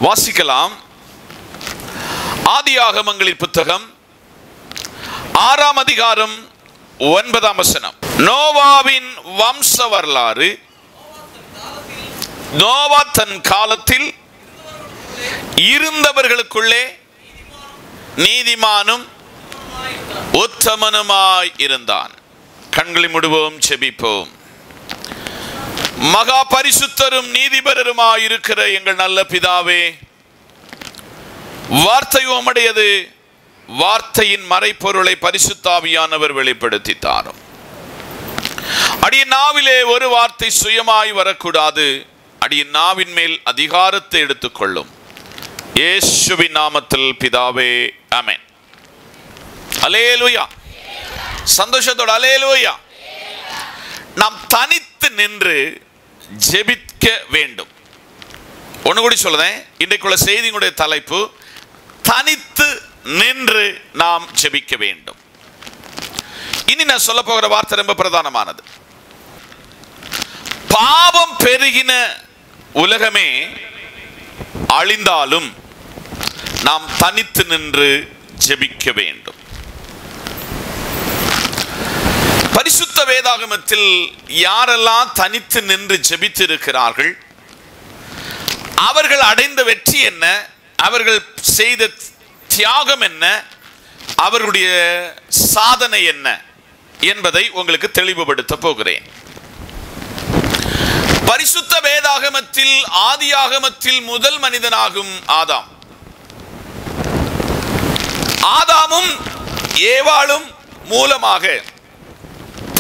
வாசிக்கலாம். ஆதியாகமங்களின் புத்தகம் 6ஆம் அதிகாரம் 9ஆம் வசனம். நோவாவின் வம்ச வரலாறு. நோவா தன் காலத்தில் இருந்தவர்களுக்குள்ளே நீதிமானும் உத்தமனுமாய் இருந்தான். கண்களை மூடுவோம், செபிப்போம். மகா பரிசுத்தரும் நீதிபரருமாய் இருக்கிற எங்கள் நல்ல பிதாவே, வார்த்தை உம்முடையது. வார்த்தையின் மறைப்பொருளை பரிசுத்த ஆவியானவர் வெளிப்படுத்தி தாரும். அடிய நாவிலே ஒரு வார்த்தை சுயமாய் வரக்கூடாது. அடிய நாவின் மேல் அதிகாரத்தை எடுத்துக்கொள்ளும். இயேசுவின் நாமத்தில் பிதாவே, ஆமென். அல்லேலூயா. சந்தோஷத்தோட அல்லேலூயா. நாம் தனித்து நின்று ஜெபிக்க வேண்டும். ஒன்று கூடி சொல்லுதேன். இன்றைக்குள்ள செய்தியுடைய தலைப்பு தனித்து நின்று நாம் ஜெபிக்க வேண்டும். இனி நான் சொல்ல போகிற வார்த்தை ரொம்ப பிரதானமானது. பாவம் பெருகின உலகமே அழிந்தாலும் நாம் தனித்து நின்று ஜெபிக்க வேண்டும். பரிசுத்த வேதாகமத்தில் யாரெல்லாம் தனித்து நின்று ஜெபித்து இருக்கிறார்கள், அவர்கள் அடைந்த வெற்றி என்ன, அவர்கள் செய்த தியாகம் என்ன, அவர்களுடைய சாதனை என்ன என்பதை உங்களுக்கு தெளிவுபடுத்த போகிறேன். பரிசுத்த வேதாகமத்தில் ஆதியாகமத்தில் முதல் மனிதனாகும் ஆதாம். ஆதாமும் ஏவாளும் மூலமாக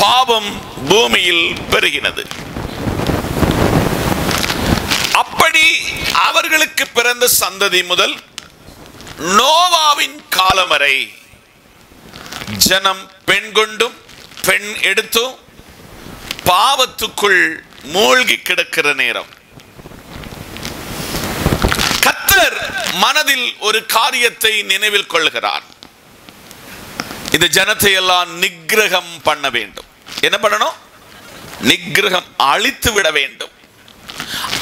பாவம் பூமியில் பெருகினது. அப்படி அவர்களுக்கு பிறந்த சந்ததி முதல் நோவாவின் காலம் வரை ஜனம் பெண் கொண்டும் பெண் எடுத்தும் பாவத்துக்குள் மூழ்கி கிடக்கிற நேரம். கர்த்தர் மனதில் ஒரு காரியத்தை நினைவில் கொள்கிறார். இந்த ஜனத்தை எல்லாம் நிக்கிரகம் பண்ண வேண்டும். என்ன பண்ணணும்? நிக்கிரகம், அழித்து விட வேண்டும்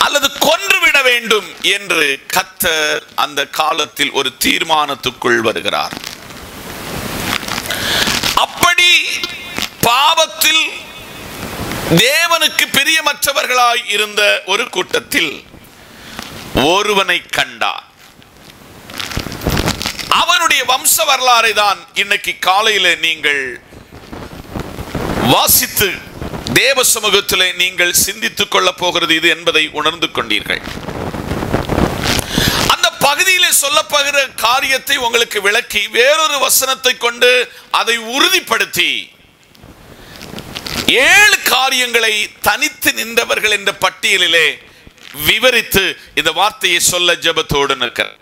அல்லது கொன்று விட வேண்டும் என்று கர்த்தர் அந்த காலத்தில் ஒரு தீர்மானத்துக்குள் வருகிறார். அப்படி பாவத்தில் தேவனுக்கு பிரியமற்றவர்களாய் இருந்த ஒரு கூட்டத்தில் ஒருவனை கண்டார். அவனுடைய வம்ச வரலாறை தான் இன்னைக்கு காலையில் நீங்கள் வாசித்து தேவ சமூகத்தில் நீங்கள் சிந்தித்துக் கொள்ள போகிறது இது என்பதை உணர்ந்து கொண்டீர்கள். அந்த பகுதியில் சொல்லப்படுகிற காரியத்தை உங்களுக்கு விளக்கி வேறொரு வசனத்தை கொண்டு அதை உறுதிப்படுத்தி 7 காரியங்களை தனித்து நின்றவர்கள் என்ற பட்டியலிலே விவரித்து இந்த வார்த்தையை சொல்ல ஜெபத்தோடு நிற்கிறார்.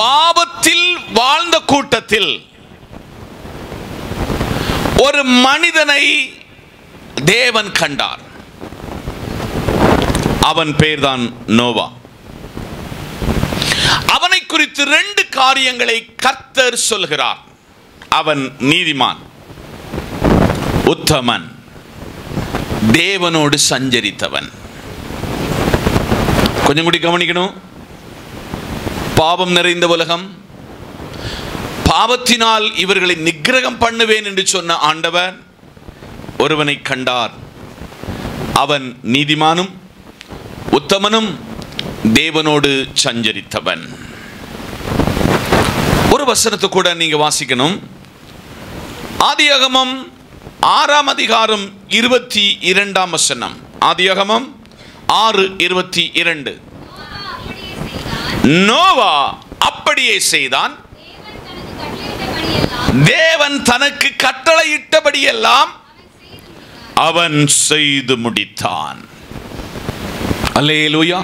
பாவத்தில் வாழ்ந்த கூட்டத்தில் ஒரு மனிதனை தேவன் கண்டார். அவன் பெயர்தான் நோவா. அவனை குறித்து 2 காரியங்களை கர்த்தர் சொல்கிறார். அவன் நீதிமான், உத்தமன், தேவனோடு சஞ்சரித்தவன். கொஞ்சம் கூட கவனிக்கணும். பாவம் நிறைந்த உலகம், பாவத்தினால் இவர்களை நிக்கிரகம் பண்ணுவேன் என்று சொன்ன ஆண்டவர் ஒருவனை கண்டார். அவன் நீதிமானும் உத்தமனும் தேவனோடு சஞ்சரித்தவன். ஒரு வசனத்தை கூட நீங்க வாசிக்கணும். ஆதியாகமம் 6ஆம் அதிகாரம் 22ஆம் வசனம். ஆதியாகமம் 6:22. நோவா அப்படியே செய்தான். தேவன் தனக்கு கட்டளையிட்டபடியெல்லாம் அவன் செய்து முடித்தான். அல்லேலூயா.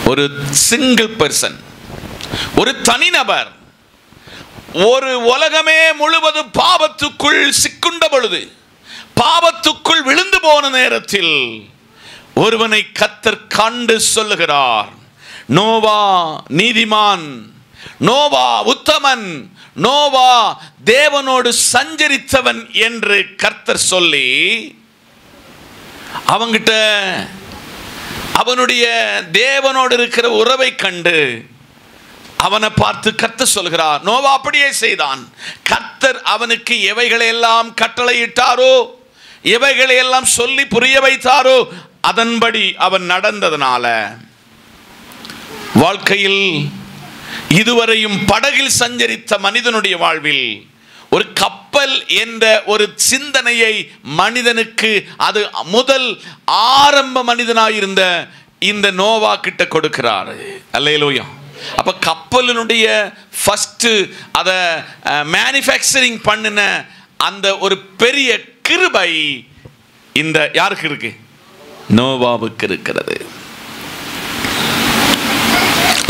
ஒரு சிங்கிள் பர்சன், ஒரு தனிநபர், ஒரு உலகமே முழுவதும் பாவத்துக்குள் சிக்குண்ட பொழுது, பாவத்துக்குள் விழுந்து போன நேரத்தில் ஒருவனை கர்த்தர் கண்டு சொல்லுகிறார். நோவா நீதிமான், நோவா உத்தமன், நோவா தேவனோடு சஞ்சரித்தவன் என்று கர்த்தர் சொல்லி அவங்கிட்ட அவனுடைய தேவனோடு இருக்கிற உறவை கண்டு அவனை பார்த்து கர்த்தர் சொல்கிறார். நோவா அப்படியே செய்தான். கர்த்தர் அவனுக்கு எவைகளையெல்லாம் கட்டளையிட்டாரோ, எவைகளையெல்லாம் சொல்லி புரிய வைத்தாரோ, அதன்படி அவன் நடந்ததனால வாழ்க்கையில் இதுவரையும் படகில் சஞ்சரித்த மனிதனுடைய வாழ்வில் ஒரு கப்பல் என்ற ஒரு சிந்தனையை மனிதனுக்கு அது முதல் ஆரம்ப மனிதனாயிருந்த இந்த நோவா கிட்ட கொடுக்கிறார். அல்லேலூயா. அப்ப கப்பலினுடைய ஃபர்ஸ்ட் அதை மேனுஃபேக்சரிங் பண்ணின அந்த ஒரு பெரிய கிருபை இந்த யாருக்கு இருக்கு? நோவாவுக்கு இருக்கிறது.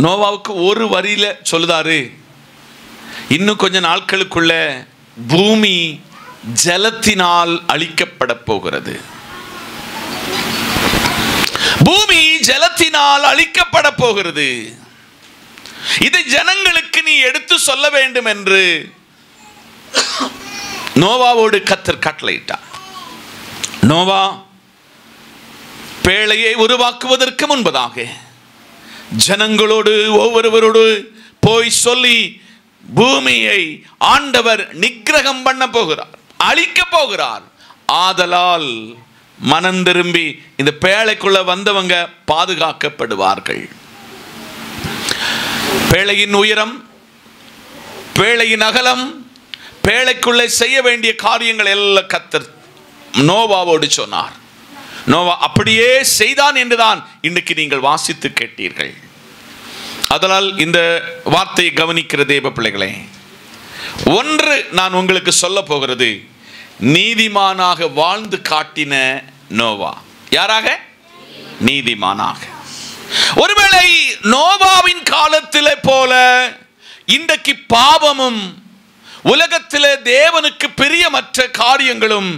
நோவாவுக்கு ஒரு வரியில சொல்லுதாரு, இன்னும் கொஞ்ச நாட்களுக்குள்ள பூமி ஜலத்தினால் அழிக்கப்பட போகிறது. பூமி ஜலத்தினால் அழிக்கப்பட போகிறது. இதை ஜனங்களுக்கு நீ எடுத்து சொல்ல வேண்டும் என்று நோவாவோடு கர்த்தர் கட்டளையிட்டார். நோவா பேழையை உருவாக்குவதற்கு முன்பதாக ஜனங்களோடு ஒவ்வொருவரோடு போய் சொல்லி பூமியை ஆண்டவர் நிக்கிரகம் பண்ண போகிறார், அழிக்க போகிறார். ஆதலால் மனம் திரும்பி இந்த பேழைக்குள்ள வந்தவங்க பாதுகாக்கப்படுவார்கள். பேழையின் உயரம், பேழையின் அகலம், பேழைக்குள்ளே செய்ய வேண்டிய காரியங்கள் எல்லாம் கர்த்தர் நோவாவோடு சொன்னார். நோவா அப்படியே செய்தான் என்றுதான் இன்றைக்கு நீங்கள் வாசித்து கேட்டீர்கள். அதனால் இந்த வார்த்தையை கவனிக்கிற தேவ பிள்ளைகளே, ஒன்று நான் உங்களுக்கு சொல்ல போகிறது, நீதிமானாக வாழ்ந்து காட்டின நோவா. யாராக? நீதிமானாக. ஒருவேளை நோவாவின் காலத்திலே போல இன்றைக்கு பாவமும் உலகத்திலே தேவனுக்கு பிரியமற்ற காரியங்களும்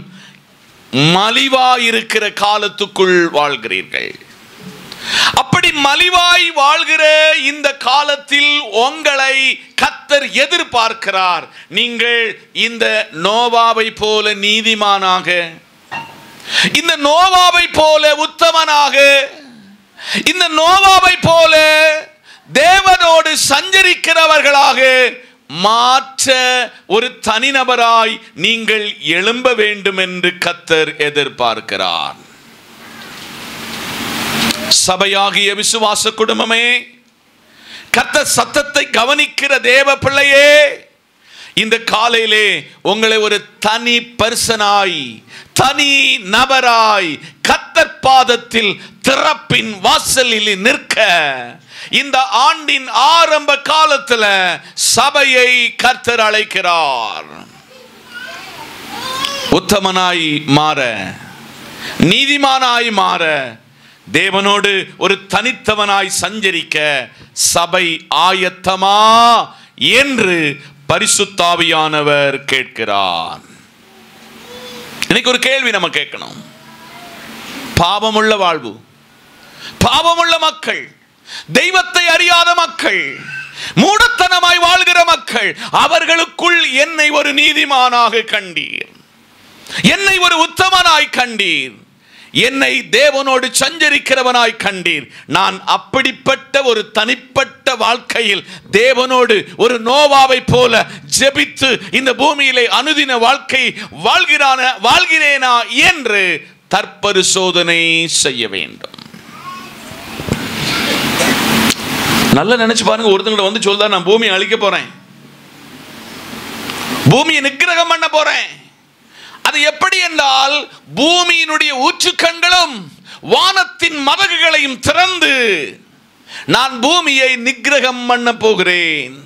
மலிவாயிருக்கிற காலத்துக்குள் வாழ்கிறீர்கள். அப்படி மலிவாய் வாழ்கிற இந்த காலத்தில் உங்களை கர்த்தர் எதிர்பார்க்கிறார். நீங்கள் இந்த நோவாவை போல நீதிமானாக, இந்த நோவாவை போல உத்தமனாக, இந்த நோவாவை போல தேவனோடு சஞ்சரிக்கிறவர்களாக மாற்ற ஒரு தனிநபராய் நீங்கள் எழும்ப வேண்டும் என்று கர்த்தர் எதிர்பார்க்கிறார். சபையாகிய விசுவாச குடும்பமே, கர்த்தர் சத்தத்தை கவனிக்கிற தேவ பிள்ளையே, இந்த காலையிலே உங்களை ஒரு தனி பர்சனாய், தனி நபராய் கர்த்தர் பாதத்தில் திறப்பின் வாசலில் நிற்க இந்த ஆண்டின் ஆரம்ப காலத்தில் சபையை கர்த்தர் அழைக்கிறார். உத்தமனாய் மாற, நீதிமானாய் மாற, தேவனோடு ஒரு தனித்தவனாய் சஞ்சரிக்க சபை ஆயத்தமா என்று பரிசுத்த ஆவியானவர் கேட்கிறார். இன்னைக்கு ஒரு கேள்வி நம்ம கேட்கணும். பாவமுள்ள வாழ்வு, பாவமுள்ள மக்கள், தெய்வத்தை அறியாத மக்கள், மூடத்தனமாய் வாழ்கிற மக்கள், அவர்களுக்குள் என்னை ஒரு நீதிமானாக கண்டீர், என்னை ஒரு உத்தமனாய் கண்டீர், என்னை தேவனோடு சஞ்சரிக்கிறவனாய் கண்டீர். நான் அப்படிப்பட்ட ஒரு தனிப்பட்ட வாழ்க்கையில் தேவனோடு ஒரு நோவாவை போல ஜெபித்து இந்த பூமியிலே அனுதின வாழ்க்கை வாழ்கிறேனா என்று தற்பரிசோதனை செய்ய வேண்டும். நல்லா நினைச்சு பாருங்க. ஒருத்தங்களை வந்து சொல்றா, நான் பூமியை அழிக்க போறேன், பூமியை நிக்கிரகம் பண்ண போறேன். அது எப்படி என்றால், பூமியினுடைய ஊற்றுக்கண்களும் வானத்தின் மதகுகளையும் திறந்து நான் பூமியை நிக்கிரகம் பண்ண போகிறேன்.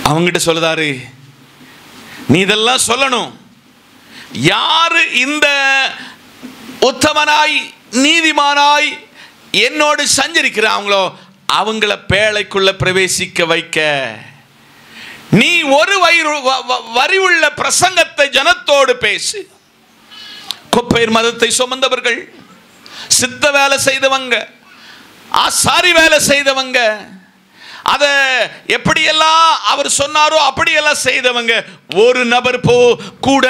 அவங்கிட்ட சொல்லுதாரு, நீ இதெல்லாம் சொல்லணும். யாரு இந்த உத்தமனாய் நீதிமானாய் என்னோடு சஞ்சரிக்கிறாங்களோ அவங்கள பேழைக்குள்ள பிரவேசிக்க வைக்க நீ ஒரு வரி உள்ள பிரசங்கத்தை ஜனத்தோடு பேசு. கொப்பேர் மதத்தை சுமந்தவர்கள், சித்த வேலை செய்தவங்க, ஆசாரி வேலை செய்தவங்க, அத எப்படியெல்லாம் அவர் சொன்னாரோ அப்படியெல்லாம் செய்தவங்க ஒரு நபர் கூட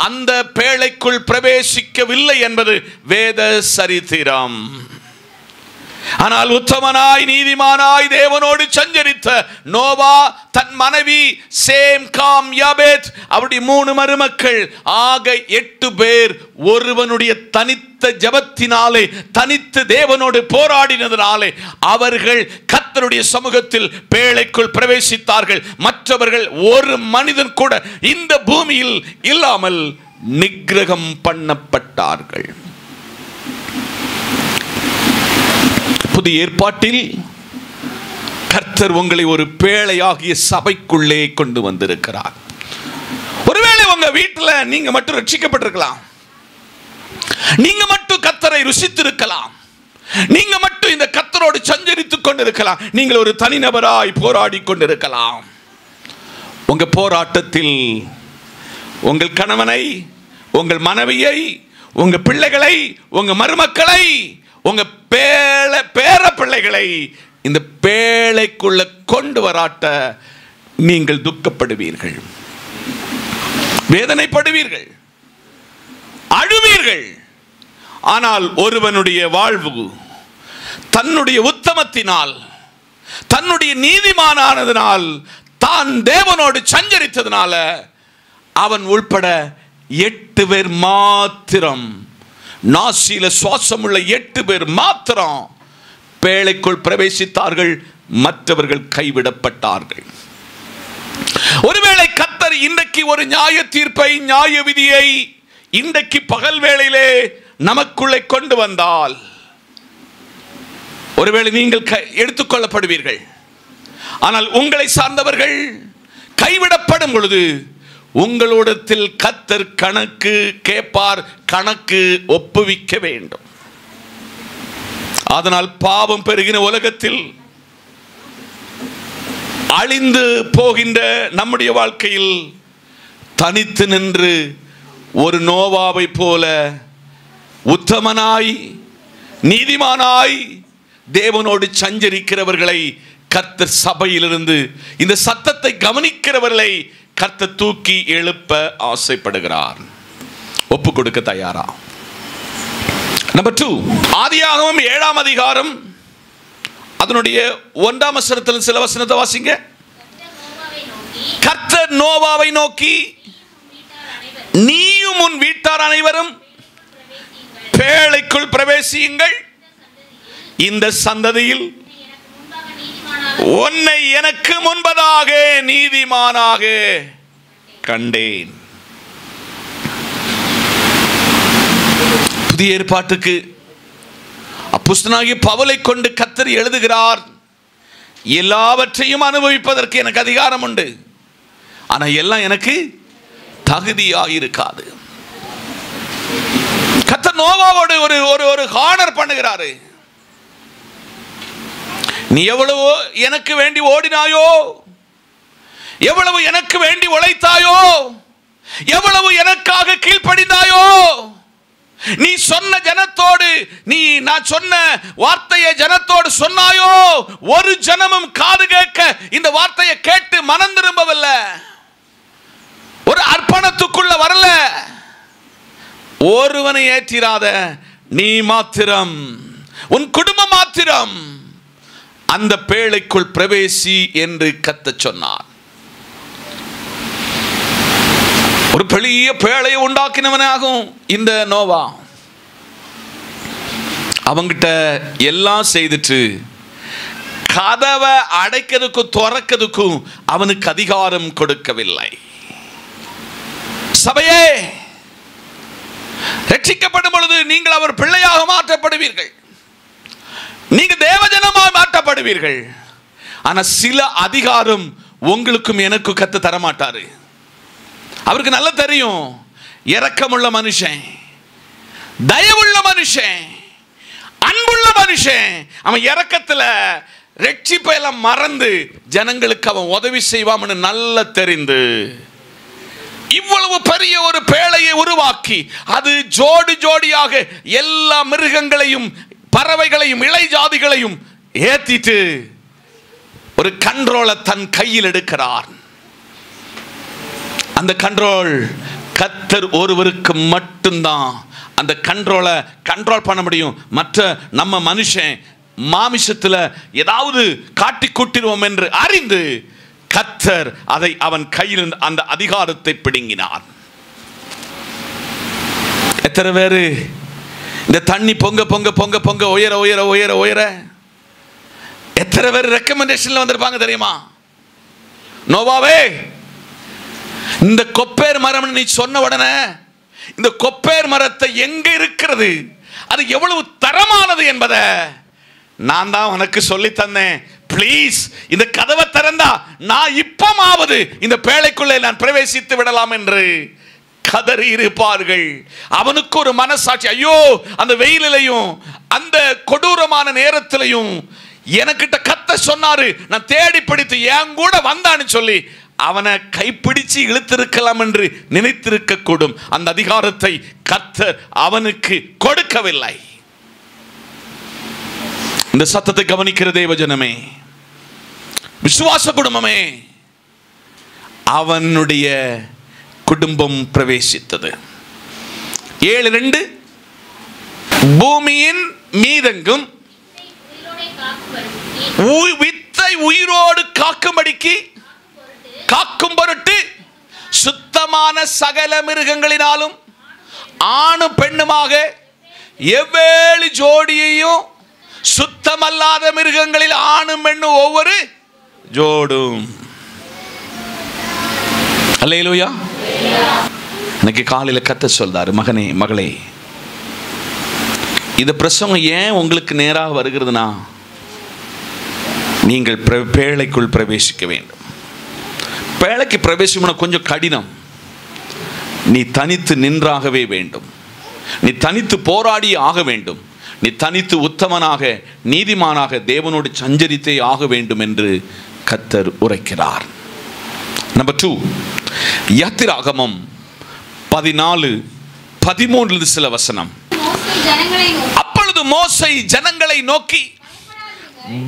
அந்த பேழைக்குள் பிரவேசிக்கவில்லை என்பது வேத சரித்திரம். ஆனால் உத்தமனாய் நீதிமானாய் தேவனோடு சஞ்சரித்த நோவா, தன் மனைவி சேம், காம், யாபேத், அவருடைய 3 மருமக்கள் ஆக 8 பேர் ஒருவனுடைய தனித்த ஜெபத்தினாலே, தனித்து தேவனோடு போராடினதினாலே அவர்கள் கர்த்தருடைய சமூகத்தில் பேழைக்குள் பிரவேசித்தார்கள். மற்றவர்கள் ஒரு மனிதன் கூட இந்த பூமியில் இல்லாமல் நிக்கிரகம் பண்ணப்பட்டார்கள். புதிய ஏற்பாட்டில் கர்த்தர் உங்களை ஒரு பேழையாகிய சபைக்குள்ளே கொண்டு வந்திருக்கிறார். ஒருவேளை உங்க வீட்டில் நீங்க மட்டும் ரட்சிக்கப்பட்டிருக்கலாம், நீங்க மட்டும் கர்த்தரை ருசித்திருக்கலாம், நீங்க மட்டும் இந்த கர்த்தரோடு சஞ்சரித்துக் கொண்டிருக்கலாம், நீங்கள் ஒரு தனிநபராய் போராடி கொண்டிருக்கலாம். உங்க போராட்டத்தில் உங்கள் கணவனை, உங்கள் மனைவியை, உங்க பிள்ளைகளை, உங்க மருமக்களை, உங்க பேர பிள்ளைகளை இந்த பேழைக்குள்ள கொண்டு வராட்ட நீங்கள் துக்கப்படுவீர்கள், வேதனைப்படுவீர்கள், அழுவீர்கள். ஆனால் ஒருவனுடைய வாழ்வு தன்னுடைய உத்தமத்தினால், தன்னுடைய நீதிமானானதினால், தான் தேவனோடு சஞ்சரித்ததினால அவன் உள்பட 8 பேர் மாத்திரம், நாசியில சுவாசம் உள்ள 8 பேர் மாத்திரம் பேழைக்குள் பிரவேசித்தார்கள். மற்றவர்கள் கைவிடப்பட்டார்கள். ஒருவேளை கர்த்தர் இன்றைக்கு ஒரு நியாய தீர்ப்பை, நியாய விதியை இன்றைக்கு பகல் வேளையிலே நமக்குள்ளே கொண்டு வந்தால், ஒருவேளை நீங்கள் எடுத்துக்கொள்ளப்படுவீர்கள். ஆனால் உங்களை சார்ந்தவர்கள் கைவிடப்படும் பொழுது உங்களோடத்தில் கர்த்தர் கணக்கு கேட்பார், கணக்கு ஒப்புவிக்க வேண்டும். அதனால் பாவம் பெருகின உலகத்தில் அழிந்து போகின்ற நம்முடைய வாழ்க்கையில் தனித்து நின்று ஒரு நோவாவை போல உத்தமனாய் நீதிமானாய் தேவனோடு சஞ்சரிக்கிறவர்களை கர்த்தர் சபையிலிருந்து இந்த சத்தத்தை கவனிக்கிறவர்களை கர்த்தர் தூக்கி எழுப்ப ஆசைப்படுகிறார். ஒப்பு கொடுக்க தயாரா? நம்பர் 2, ஆதியாகமம் 7ஆம் அதிகாரம் அதனுடைய 1ஆம் வசனத்தில் சில வசனத்தை வாசிங்க. கர்த்தர் நோவாவை நோக்கி, நீயும் உன் வீட்டார் அனைவரும் பேழைக்குள் பிரவேசியுங்கள், இந்த சந்ததியில் உன்னை எனக்கு முன்பதாக நீதிமானாக கண்டேன். புதிய ஏற்பாட்டுக்கு அப்போஸ்தலனாகிய பவுலை கொண்டு கர்த்தர் எழுதுகிறார். எல்லாவற்றையும் அனுபவிப்பதற்கு எனக்கு அதிகாரம் உண்டு, ஆனா எல்லாம் எனக்கு தகுதியாக இருக்காது. கர்த்தர் நோவாவோடு ஒரு ஹானர் பண்ணுகிறாரு. நீ எவ்வளவு எனக்கு வேண்டி ஓடினாயோ, எவ்வளவு எனக்கு வேண்டி உழைத்தாயோ, எவ்வளவு எனக்காக கீழ்ப்படிந்தாயோ, நீ சொன்ன ஜனத்தோடு, நீ நான் சொன்ன வார்த்தையை ஜனத்தோடு சொன்னாயோ, ஒரு ஜனமும் காது கேட்க இந்த வார்த்தையை கேட்டு மனம் திரும்பவில்லை, ஒரு அர்ப்பணத்துக்குள்ள வரல. ஒருவனை ஏற்றிராத நீ மாத்திரம், உன் குடும்பம் மாத்திரம் அந்த பேழைக்குள் பிரவேசி என்று கர்த்தர் சொன்னார். ஒரு பெரிய பேழையை உண்டாக்கினவனாகும் இந்த நோவா. அவங்கிட்ட எல்லாம் செய்துட்டு கதவை அடைக்கிறதுக்கும் துறக்கிறதுக்கும் அவனுக்கு அதிகாரம் கொடுக்கவில்லை. சபையே, ரட்சிக்கப்படும் பொழுது நீங்கள் அவர் பிள்ளையாக மாற்றப்படுவீர்கள், நீங்க தேவஜனமாக மாற்றப்படுவீர்கள். ஆனா சில அதிகாரம் உங்களுக்கும் எனக்கும் கர்த்தர் தரமாட்டாரு. அவருக்கு நல்லா தெரியும், இரக்கமுள்ள மனுஷன், தயவுள்ள மனுஷன், அன்புள்ள மனுஷன், அவன் இரக்கத்துல ரட்சிப்பை எல்லாம் மறந்து ஜனங்களுக்கு அவன் உதவி செய்வான்னு நல்லா தெரிந்து இவ்வளவு பெரிய ஒரு பேழையை உருவாக்கி அது ஜோடி ஜோடியாக எல்லா மிருகங்களையும் பறவைகளையும் இலை ஜாதிகளையும் ஏத்திட்டு ஒரு கண்ட்ரோலை தன் கையில் எடுக்கிறார். அந்த கண்ட்ரோல் கர்த்தர் ஒருவருக்கு மட்டும்தான் அந்த கண்ட்ரோலை கண்ட்ரோல் பண்ண முடியும். மற்ற நம்ம மனுஷன் மாமிசத்தில் ஏதாவது காட்டி கூட்டிடுவோம் என்று அறிந்து கர்த்தர் அதை அவன் கையில் அந்த அதிகாரத்தை பிடுங்கினார். எத்தனை பேரு இந்த தண்ணி பொங்க பொங்க பொங்க பொங்க உயர உயர உயர உயர எத்தனை பேர் ரெக்கமெண்டேஷன்ல வந்திருப்பாங்க தெரியுமா? நோவாவே, இந்த கொப்பேர் மரம் நீ சொன்ன உடனே இந்த கொப்பேர் மரத்தை எங்க இருக்கிறது, அது எவ்வளவு தரமானது என்பதை நான் தான் உனக்கு சொல்லி தந்தேன். பிளீஸ் இந்த கதவை திறந்தா நான் இப்பமாவது இந்த பேழைக்குள்ளே நான் பிரவேசித்து விடலாம் என்று கதறி இருப்பார்கள். அவனுக்கு ஒரு மனசாட்சி, ஐயோ அந்த வெயிலையும் அந்த கொடூரமான நேரத்திலையும் எனக்கிட்ட கத்த சொன்னாரு, நான் தேடி பிடித்து என் கூட வந்தான்னு சொல்லி அவனை கைப்பிடிச்சு இழுத்திருக்கலாம் என்று நினைத்திருக்க கூடும். அந்த அதிகாரத்தை கர்த்தர் அவனுக்கு கொடுக்கவில்லை. இந்த சத்தத்தை கவனிக்கிற தேவஜனமே, விசுவாச குடும்பமே, அவனுடைய குடும்பம் பிரவேசித்தது. 7:2 பூமியின் மீதெங்கும் வித்தை உயிரோடு காக்கும் பொருட்டு சுத்தமான சகல மிருகங்களினாலும் ஆணும் பெண்ணுமாக எவ்வேளு ஜோடியையும் சுத்தமல்லாத மிருகங்களில் ஆணும் பெண்ணும் ஒவ்வொரு ஜோடும். அல்லேலூயா. இன்னைக்கு காலையில் கர்த்தர் சொல்றாரு, மகனே மகளே, இந்த பிரசங்கம் ஏன் உங்களுக்கு நேராக வருகிறதுனா நீங்கள் பேழைக்குள் பிரவேசிக்க வேண்டும். பேழைக்கு பிரவேசிக்கணும் கொஞ்சம் கடினம். நீ தனித்து நின்றாகவே வேண்டும். நீ தனித்து போராடி ஆக வேண்டும். நீ தனித்து உத்தமனாக நீதிமானாக தேவனோடு சஞ்சரித்தே ஆக வேண்டும் என்று கர்த்தர் உரைக்கிறார். நம்பர் 2, யாத்திராகமம் 14:13 சில வசனம். அப்பொழுது மோசே ஜனங்களை நோக்கி,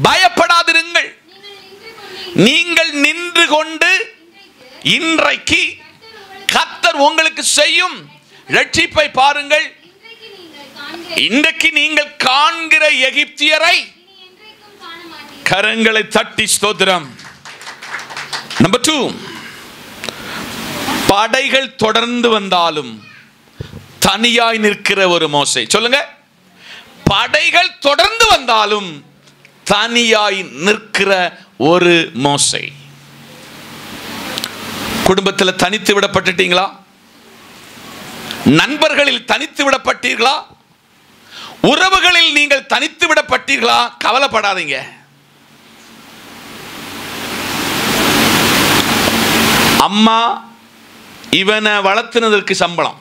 பயப்படாதிருங்கள், நீங்கள் நின்று கொண்டு இன்றைக்கு கர்த்தர் உங்களுக்கு செய்யும் இரட்சிப்பை பாருங்கள். இன்றைக்கு நீங்கள் காண்கிற எகிப்தியரை கரங்களை தட்டி ஸ்தோத்திரம். நம்பர் 2, படைகள் தொடர்ந்து வந்தாலும் தனியாய் நிற்கிற ஒரு மோசே. சொல்லுங்க, படைகள் தொடர்ந்து வந்தாலும் தனியாய் நிற்கிற ஒரு மோசே. குடும்பத்தில் தனித்து விடப்பட்டுட்டீங்களா? நண்பர்களில் தனித்து விடப்பட்டீர்களா? உறவுகளில் நீங்கள் தனித்து விடப்பட்டீர்களா? கவலைப்படாதீங்க. அம்மா இவனை வளர்த்துனதற்கு சம்பளம்,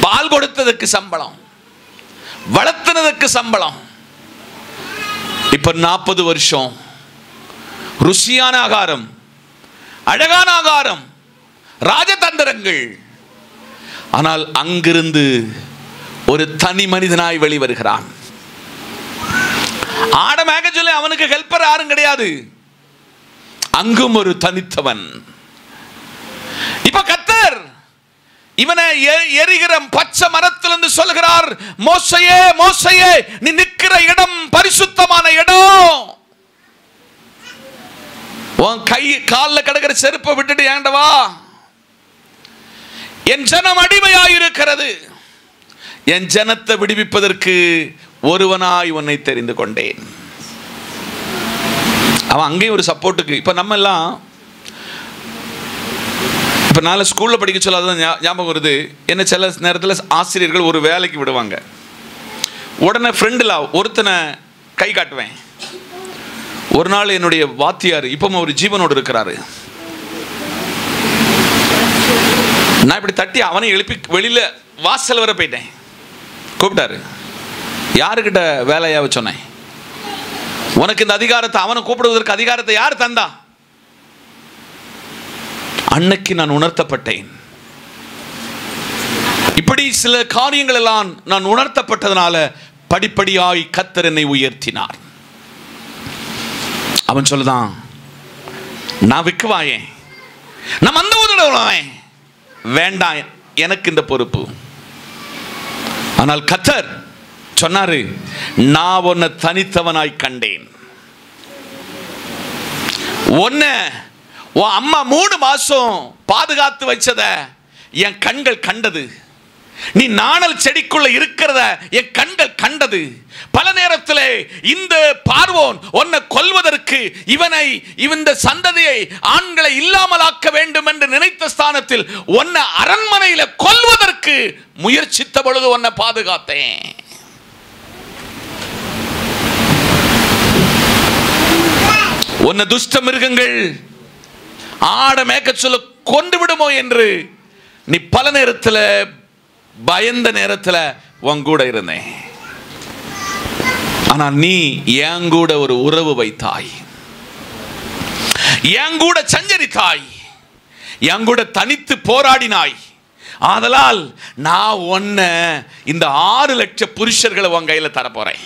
பால் கொடுத்ததற்கு சம்பளம், வளர்த்துனதற்கு சம்பளம். இப்ப 40 வருஷம் ருசியான ஆகாரம், அழகான ஆகாரம், ராஜதந்திரங்கள். ஆனால் அங்கிருந்து ஒரு தனி மனிதனாய் வெளிவருகிறான். ஆடமாக சொல்லி அவனுக்கு ஹெல்ப்பர் யாரும் கிடையாது. அங்கும் ஒரு தனித்தவன். இப்ப கர்த்தர் இவனை எரிகிற பச்சை மரத்திலிருந்து சொல்கிறார், மோசையே மோசையே, நீ நிற்கிற இடம் பரிசுத்தமான இடம். உன் கை காலில் கிடக்கிற செருப்பை விட்டுட்டு ஏண்டவா, என் ஜனம் அடிமையாயிருக்கிறது. என் ஜனத்தை விடுவிப்பதற்கு ஒருவனாய் உன்னை தெரிந்து கொண்டேன். அவன் அங்கேயும் ஒரு சப்போர்ட்டுக்கு. இப்ப நம்ம எல்லாம் இப்போ நாளை ஸ்கூலில் படிக்க சொல்லாதான் ஞாபகம் வருது. என்ன சில நேரத்தில் ஆசிரியர்கள் ஒரு வேலைக்கு விடுவாங்க. உடனே ஃப்ரெண்டில் ஒருத்தனை கை காட்டுவேன். ஒரு நாள் என்னுடைய வாத்தியார் இப்போ ஒரு ஜீவனோடு இருக்கிறாரு. நான் இப்படி தட்டி அவனை எழுப்பி வெளியில் வாசல் வர போயிட்டேன். கூப்பிட்டாரு, யாருக்கிட்ட வேலையாக சொன்னேன்? உனக்கு இந்த அதிகாரத்தை, அவனை கூப்பிடுவதற்கு அதிகாரத்தை யார் தந்தா? அன்னைக்கு நான் உணர்த்தப்பட்டேன். இப்படி சில காரியங்கள் எல்லாம் நான் உணர்த்தப்பட்டதனால படிப்படியாய் கர்த்தர் என்னை உயர்த்தினார். அவன் சொல்லுதான், நான் விற்கவாயேன், நான் மந்த ஊதுடுவேன், வேண்டாம் எனக்கு இந்த பொறுப்பு. ஆனால் கர்த்தர் சொன்னாரு, நான் உன்னை தனித்தவனாய் கண்டேன். உன்னை உன் அம்மா 3 மாசம் பாதுகாத்து வச்சத என் கண்கள் கண்டது. நீ நாணல் செடிக்குள்ள இருக்கிறத என் கண்கள் கண்டது. பல நேரத்தில் இந்த பார்வோன் உன்னை கொல்வதற்கு இந்த சந்ததியை ஆண்களை இல்லாமலாக்க வேண்டும் என்று நினைத்த ஸ்தானத்தில் உன்னை அரண்மனையில கொல்வதற்கு முயற்சித்த பொழுது உன்னை பாதுகாத்தேன். உன்னை துஷ்ட மிருகங்கள் ஆட மேய்க்க சொல்ல கொண்டு விடுமோ என்று நீ பல நேரத்தில் பயந்த நேரத்தில் உன் கூட இருந்தேன். ஆனால் நீ என் கூட ஒரு உறவு வைத்தாய், என் கூட சஞ்சரித்தாய், என் கூட தனித்து போராடினாய். ஆதலால் நான் உன்னை இந்த 6 லட்சம் புருஷர்களை உன் கையில் தரப்போறேன்.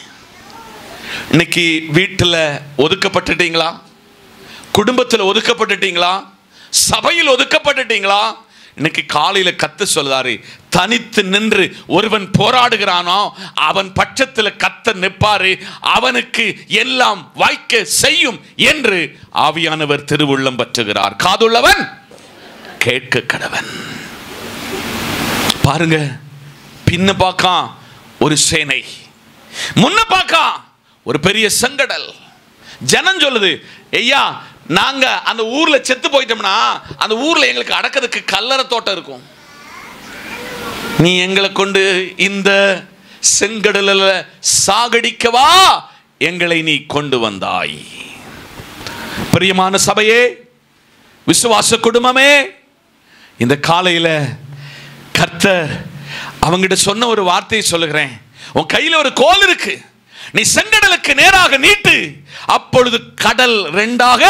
இன்னைக்கு வீட்டில் ஒதுக்கப்பட்டுட்டீங்களா? குடும்பத்தில் ஒதுக்கப்பட்டுட்டீங்களா? சபையில் ஒதுக்கப்பட்டுட்டீங்களா? இன்னைக்கு காலையில் கத்த சொல்றாரு, தனித்து நின்று ஒருவன் போராடுகிறானோ அவன் பட்சத்தில் கத்த நிற்பாரு, அவனுக்கு எல்லாம் வாய்க்க செய்யும் என்று ஆவியானவர் திருவுள்ளம் பற்றுகிறார். காதுள்ளவன் கேட்க கடவன். பாருங்க, பின்ன பார்க்க ஒரு சேனை, முன்ன பார்க்க ஒரு பெரிய செங்கடல். ஜனம் சொல்லுது, ஐயா நாங்க அந்த ஊர்ல செத்து போயிட்டோம்னா அந்த ஊர்ல எங்களுக்கு அடக்கிறதுக்கு கல்லறை தோட்டம் இருக்கும், நீ எங்களை கொண்டு இந்த செங்கடலில் சாகடிக்கவா எங்களை நீ கொண்டு வந்தாய். பிரியமான சபையே, விசுவாச குடும்பமே, இந்த காலையில கர்த்தர் அவங்கிட்ட சொன்ன ஒரு வார்த்தையை சொல்லுகிறேன். உன் கையில ஒரு கோல் இருக்கு, நீ செங்கடலுக்கு நேராக நீட்டு, அப்பொழுது கடல் 2ஆக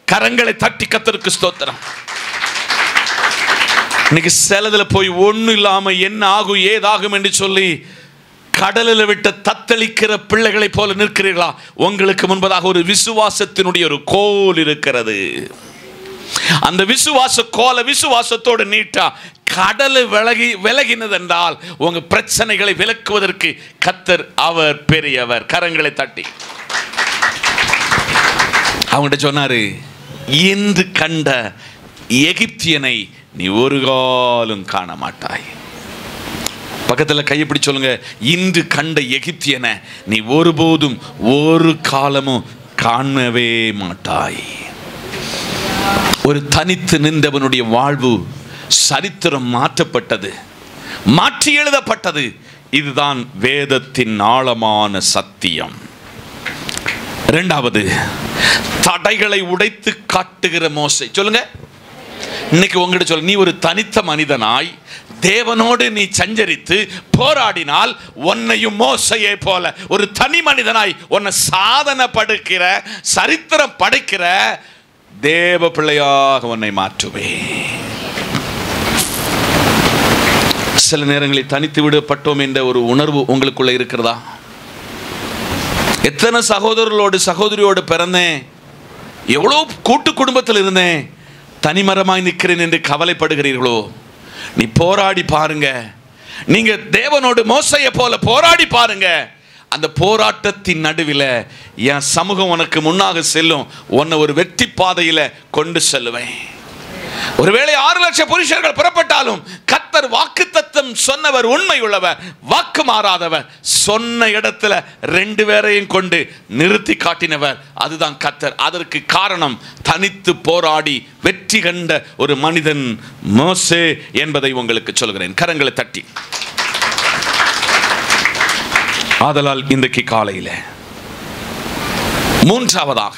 கரங்களை தட்டி கர்த்தருக்கு ஸ்தோத்திரம். இன்னைக்கு சிலதுல போய் ஒன்றும் இல்லாம என்ன ஆகும் ஏதாகும் என்று சொல்லி கடலில் விட்டு தத்தளிக்கிற பிள்ளைகளை போல நிற்கிறீர்களா? உங்களுக்கு முன்பதாக ஒரு விசுவாசத்தினுடைய ஒரு கோல் இருக்கிறது. அந்த விசுவாச கோலை விசுவாசத்தோடு நீட்டா கடலை விலகினது என்றால் உங்க பிரச்சனைகளை விலக்குவதற்கு கர்த்தர் அவர் பெரியவர். கரங்களை தட்டி அவங்ககிட்ட சொன்னாரு, இன்று கண்ட எகிப்தியனை நீ ஒரு காலம் காண மாட்டாய். பக்கத்தில் கையப்பிடி சொல்லுங்க, இன்று கண்ட எகிப்தியனை நீ ஒருபோதும் ஒரு காலமும் காணவே மாட்டாய். ஒரு தனித்து நின்றவனுடைய வாழ்வு சரித்திரம் மாற்றப்பட்டது, மாற்றி எழுதப்பட்டது. இதுதான் வேதத்தின் ஆழமான சத்தியம். இரண்டாவது, தடைகளை உடைத்து காட்டுகிற மோசே. சொல்லுங்க, இன்னைக்கு உங்ககிட்ட சொல்ல, நீ ஒரு தனித்த மனிதனாய் தேவனோடு நீ சஞ்சரித்து போராடினால் உன்னையும் மோசையை போல ஒரு தனி மனிதனாய் உன்னை சாதனை படுக்கிற சரித்திரம் படைக்கிற தேவ பிள்ளையாக உன்னை மாற்றுவே. சில நேரங்களில் தனித்து விடப்பட்டோம் என்ற ஒரு உணர்வு உங்களுக்குள்ள இருக்கிறதா? எத்தனை சகோதரர்களோடு சகோதரியோடு பிறந்தேன், எவ்வளோ கூட்டு குடும்பத்தில் இருந்தேன், தனிமரமாய் நிற்கிறேன் என்று கவலைப்படுகிறீர்களோ? நீ போராடி பாருங்க. நீங்க தேவனோடு மோசையை போல போராடி பாருங்க. அந்த போராட்டத்தின் நடுவில் என் சமூகம் உனக்கு முன்னாக செல்லும், உன்னை ஒரு வெற்றி பாதையில கொண்டு செல்லுவேன். ஒருவேளை 6 லட்சம் புருஷர்கள் புறப்பட்டாலும் கர்த்தர் வாக்குத்தத்தம் சொன்னவர் உண்மை உள்ளவர், வாக்கு மாறாதவர். சொன்ன இடத்துல 2 பேரையும் கொண்டு நிறுத்தி காட்டினவர், அதுதான் கர்த்தர். அதற்கு காரணம் தனித்து போராடி வெற்றி கண்ட ஒரு மனிதன் மோசே என்பதை உங்களுக்கு சொல்கிறேன். கரங்களை தட்டி. ஆதலால் இன்றைக்கு காலையில மூன்றாவதாக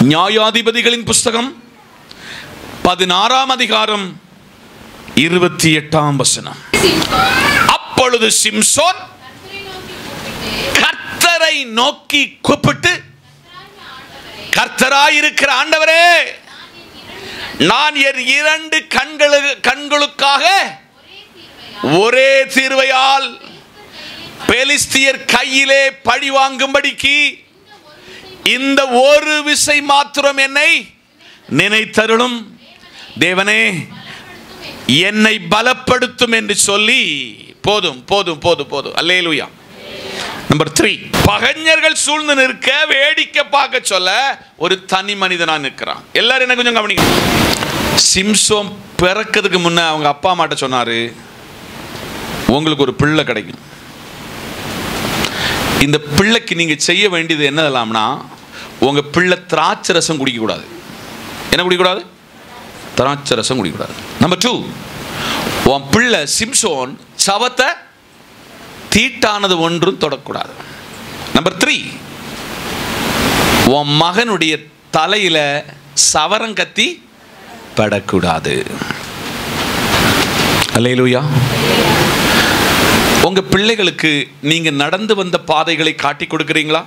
நியாயாதிபதிகளின் புஸ்தகம் 16ஆம் அதிகாரம் 28ஆம் வசனம். அப்பொழுது சிம்சோன் கர்த்தரை நோக்கி கூப்பிட்டு, கர்த்தராயிருக்கிற ஆண்டவரே, நான் என் 2 கண்களுக்காக ஒரே தீர்வையால் பெலிஸ்தியர் கையிலே பழி வாங்கும்படிக்கு இந்த ஒரு விசை மாத்திரம் என்னை நினைத்தருளும் தேவனே, என்னை பலப்படுத்தும் என்று சொல்லி போதும் போதும் போதும் போதும். அல்லேலூயா. நம்பர் 3, பகைஞர்கள் சூழ்ந்து நிற்க வேடிக்கை பார்க்க சொல்ல ஒரு தனி மனிதனா நிற்கிறான். எல்லாரும் என்ன கொஞ்சம் கவனிக்கணும். சிம்சோன் பிறக்கிறதுக்கு முன்ன அவங்க அப்பா அம்மாட்ட சொன்னாரு, உங்களுக்கு ஒரு பிள்ளை கிடைக்கும். இந்த பிள்ளைக்கு நீங்க செய்ய வேண்டியது என்னதெல்லாம்னா, உங்க பிள்ளை திராட்சை ரசம் குடிக்க கூடாது. என்ன குடிக்கூடாது? திராட்சை ரசம் குடிக்கூடாது. நம்பர் 2, உன் பிள்ளை சிம்சோன் சவத்தை தீட்டானது ஒன்றும் தொடக்கூடாது. நம்பர் 3, உன் மகனுடைய தலையில சவரங்கத்தி படக்கூடாது. அல்லேலூயா. உங்க பிள்ளைகளுக்கு நீங்க நடந்து வந்த பாதைகளை காட்டி கொடுக்கிறீங்களா?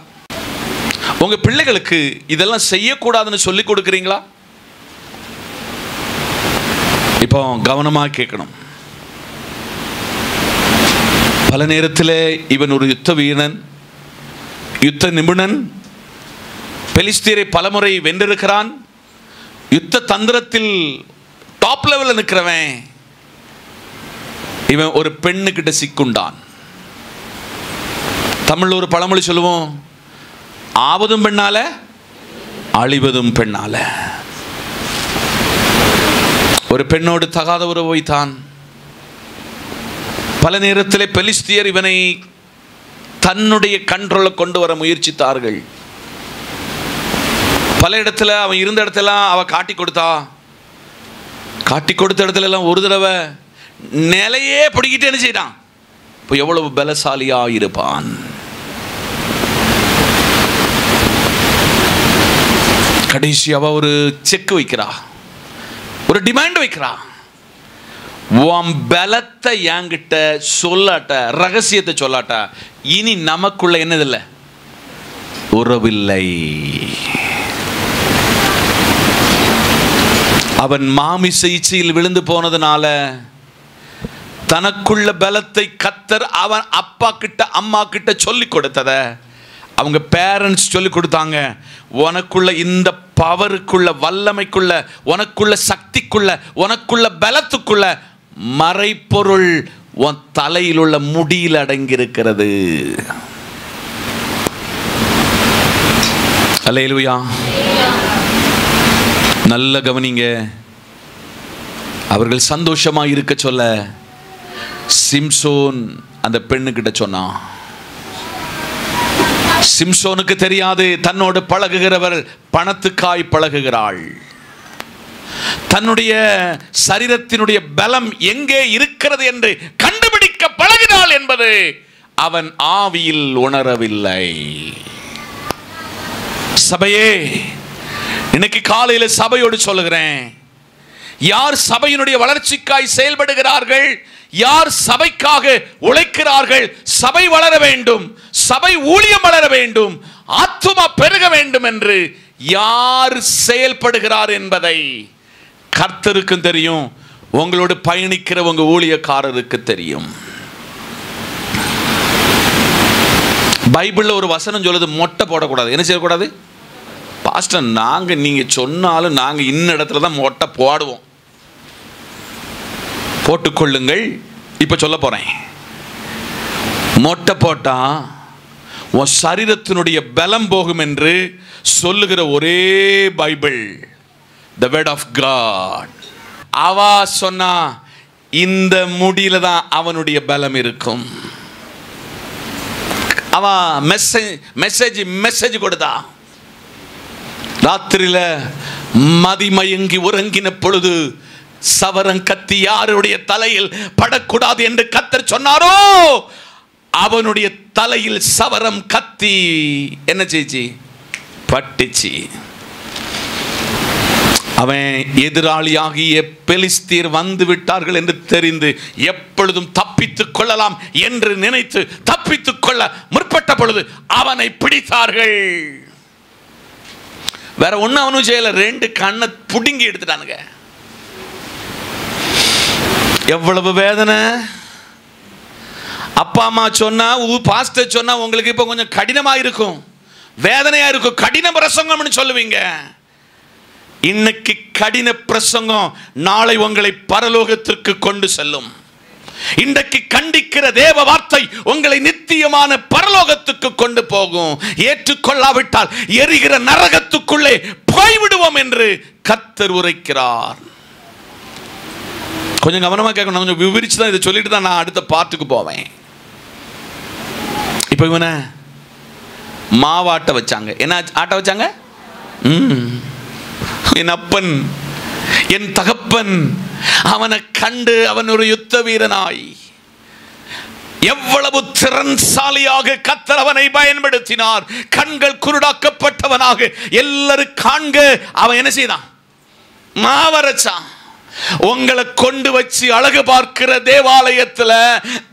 உங்க பிள்ளைகளுக்கு இதெல்லாம் செய்யக்கூடாதுன்னு சொல்லி கொடுக்கிறீங்களா? இப்போ கவனமா கேட்கணும். பல நேரத்தில் இவன் ஒரு யுத்த வீரன், யுத்த நிபுணன், பெலிஸ்தியரை பலமுறை வென்றிருக்கிறான், யுத்த தந்திரத்தில் டாப் லெவலில் நிற்கிறவன். இவன் ஒரு பெண்ணுக்கிட்ட சிக்குண்டான். தமிழ் ஒரு பழமொழி சொல்லுவோம், ஆவதும் பெண்ணால அழிவதும் பெண்ணால. ஒரு பெண்ணோடு தகாத உறவு வைத்தான். பல நேரத்தில் பெலிஸ்தியர் இவனை தன்னுடைய கண்ட்ரோலை கொண்டு வர முயற்சித்தார்கள். பல இடத்துல அவன் இருந்த இடத்துல அவ காட்டி கொடுத்தா. காட்டி கொடுத்த இடத்துல எல்லாம் ஒரு தடவை நிலையே பிடிக்கிட்டு என்ன செய்தான். இப்போ எவ்வளவு பலசாலியா இருப்பான். கடைசி அவ ஒரு செக் வைக்கிறா, ஒரு டிமாண்ட் வைக்கிறா. உன் பலத்தை என்கிட்ட சொல்லாட்ட, ரகசியத்தை சொல்லாட்ட, இனி நமக்குள்ள என்னதில்லை, உறவில்லை. அவன் மாமிச இச்சையில் விழுந்து போனதுனால தனக்குள்ள பலத்தை கர்த்தர் அவன் அப்பா கிட்ட அம்மா கிட்ட சொல்லி கொடுத்தத அவங்க பேரண்ட்ஸ் சொல்லி கொடுத்தாங்க. உனக்குள்ள இந்த பவருக்குள்ள, வல்லமைக்குள்ள, உனக்குள்ள சக்திக்குள்ள, உனக்குள்ள பலத்துக்குள்ள மறைப்பொருள் உன் தலையில் உள்ள முடியில் அடங்கியிருக்கிறது. அல்லேலூயா. நல்ல கவனிங்க. அவர்கள் சந்தோஷமா இருக்க சொல்ல சிம்சோன் அந்த பெண்ணுகிட்ட சொன்னான். சிம்சோனுக்கு தெரியாது தன்னோடு பழகுகிறவர் பணத்துக்காய் பழகுகிறாள். தன்னுடைய சரீரத்தினுடைய பலம் எங்கே இருக்கிறது என்று கண்டுபிடிக்க பழகினாள் என்பது அவன் ஆவியில் உணரவில்லை. சபையே, இன்னைக்கு காலையில சபையோடு சொல்லுகிறேன், யார் சபையினுடைய வளர்ச்சிக்காய் செயல்படுகிறார்கள், யார் சபைக்காக உழைக்கிறார்கள், சபை வளர வேண்டும், சபை ஊழியம் வளர வேண்டும், ஆத்துமா பெருக வேண்டும் என்று யார் செயல்படுகிறார் என்பதை கர்த்தருக்கும் தெரியும், உங்களோடு பயணிக்கிற உங்க ஊழியக்காரருக்கு தெரியும். பைபிள்ல ஒரு வசனம் சொல்லுது, மொட்டை போடக்கூடாது. என்ன செய்யக்கூடாது? பாஸ்டர், நாங்க நீங்க சொன்னாலும் நாங்க இன்ன இடத்துல தான் மொட்டை போடுவோம். போட்டுக்கொள்ளுங்கள். இப்ப சொல்ல போறேன், மொட்டை போட்டா உன் சரீரத்தினுடைய பலம் போகும் என்று சொல்லுகிற ஒரே Bible the word of God. அவா சொன்னா இந்த முடியில தான் அவனுடைய பலம் இருக்கும். அவா மெசேஜ் கொடுத்தா. ராத்திரியில மதிமயங்கி உறங்கின பொழுது சவரம் கத்தி யாருடைய தலையில் படக்கூடாது என்று கர்த்தர் சொன்னாரோ, அவனுடைய தலையில் சவரம் கத்தி என்ன செய்ச்சு? பட்டுச்சு. அவன் எதிராளியாகிய பெலிஸ்தீர் வந்து விட்டார்கள் என்று தெரிந்து எப்பொழுதும் தப்பித்துக் கொள்ளலாம் என்று நினைத்து தப்பித்துக் கொள்ள முற்பட்ட பொழுது அவனை பிடித்தார்கள். வேற ஒண்ணு அவனும் செய்யல, 2 கண்ணை புடுங்கி எடுத்துட்டானுங்க. எவ்வளவு வேதனை! அப்பா அம்மா சொன்னா, பாஸ்டர் சொன்னா உங்களுக்கு இப்ப கொஞ்சம் கடினமா இருக்கும், வேதனையா இருக்கும். கடின பிரசங்கம்னு சொல்லுவீங்க. இன்னைக்கு கடின பிரசங்கம் நாளை உங்களை பரலோகத்திற்கு கொண்டு செல்லும். இன்றைக்கு கண்டிக்கிற தேவ வார்த்தை உங்களை நித்தியமான பரலோகத்துக்கு கொண்டு போகும். ஏற்றுக்கொள்ளாவிட்டால் எரிகிற நரகத்துக்குள்ளே போய்விடுவோம் என்று கர்த்தர் உரைக்கிறார். கொஞ்சம் கவனமா கேட்கணும். கொஞ்சம் விவரிச்சு தான் இதை சொல்லிட்டு தான் நான் அடுத்த பாட்டுக்கு போவேன். இப்ப இவனை மாவாட்ட வச்சாங்க. என்ன ஆட்ட வச்சாங்க? என் அப்பன், என் தகப்பன் அவனை கண்டு அவன் ஒரு யுத்த வீரனாய் எவ்வளவு திறன்சாலியாக கர்த்தர் அவனை பயன்படுத்தினார். கண்கள் குருடாக்கப்பட்டவனாக எல்லாரும் காண்க அவன் என்ன செய்தான்? மாவரைச்சான். உங்களை கொண்டு வச்சு அழகு பார்க்கிற தேவாலயத்தில்,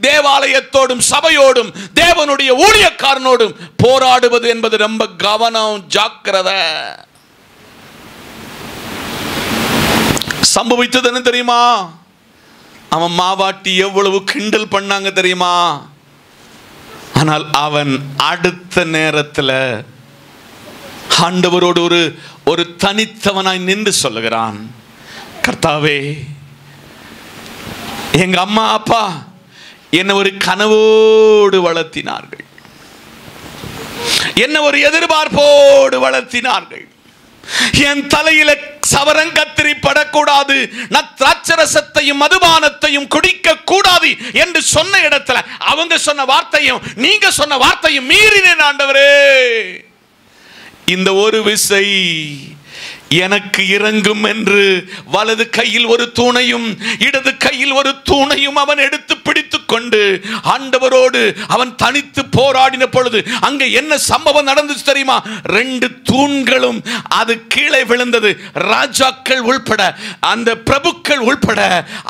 தேவாலயத்தோடும் சபையோடும் தேவனுடைய ஊழியக்காரனோடும் போராடுவது என்பது ரொம்ப கவனம், ஜாக்கிரதை. சம்பவித்தது என்ன தெரியுமா? அவன் மாவாட்டி எவ்வளவு கிண்டல் பண்ணாங்க தெரியுமா? ஆனால் அவன் அடுத்த நேரத்தில் ஆண்டவரோடு ஒரு தனித்தவனாய் நின்று சொல்லுகிறான், கர்த்தாவே, எங்க அம்மா அப்பா என்னை ஒரு கனவோடு வளர்த்தினார்கள், என்னை ஒரு எதிர்பார்ப்போடு வளர்த்தினார்கள். என் தலையில சவரங் கத்திரி படக்கூடாது, திராட்சரசத்தையும் மதுபானத்தையும் குடிக்க கூடாது என்று சொன்ன இடத்துல அவங்க சொன்ன வார்த்தையும் நீங்க சொன்ன வார்த்தையும் மீறினேன் ஆண்டவரே. இந்த ஒரு விசை எனக்கு இறங்கும் என்று வலது கையில் ஒரு தூணையும் இடது கையில் ஒரு தூணையும் அவன் எடுத்து பிடித்துக் கொண்டு ஆண்டவரோடு அவன் தனித்து போராடின பொழுது அங்க என்ன சம்பவம் நடந்துச்சு தெரியுமா? 2 தூண்களும் அது கீழே விழுந்தது. ராஜாக்கள் உள்பட, அந்த பிரபுக்கள் உள்பட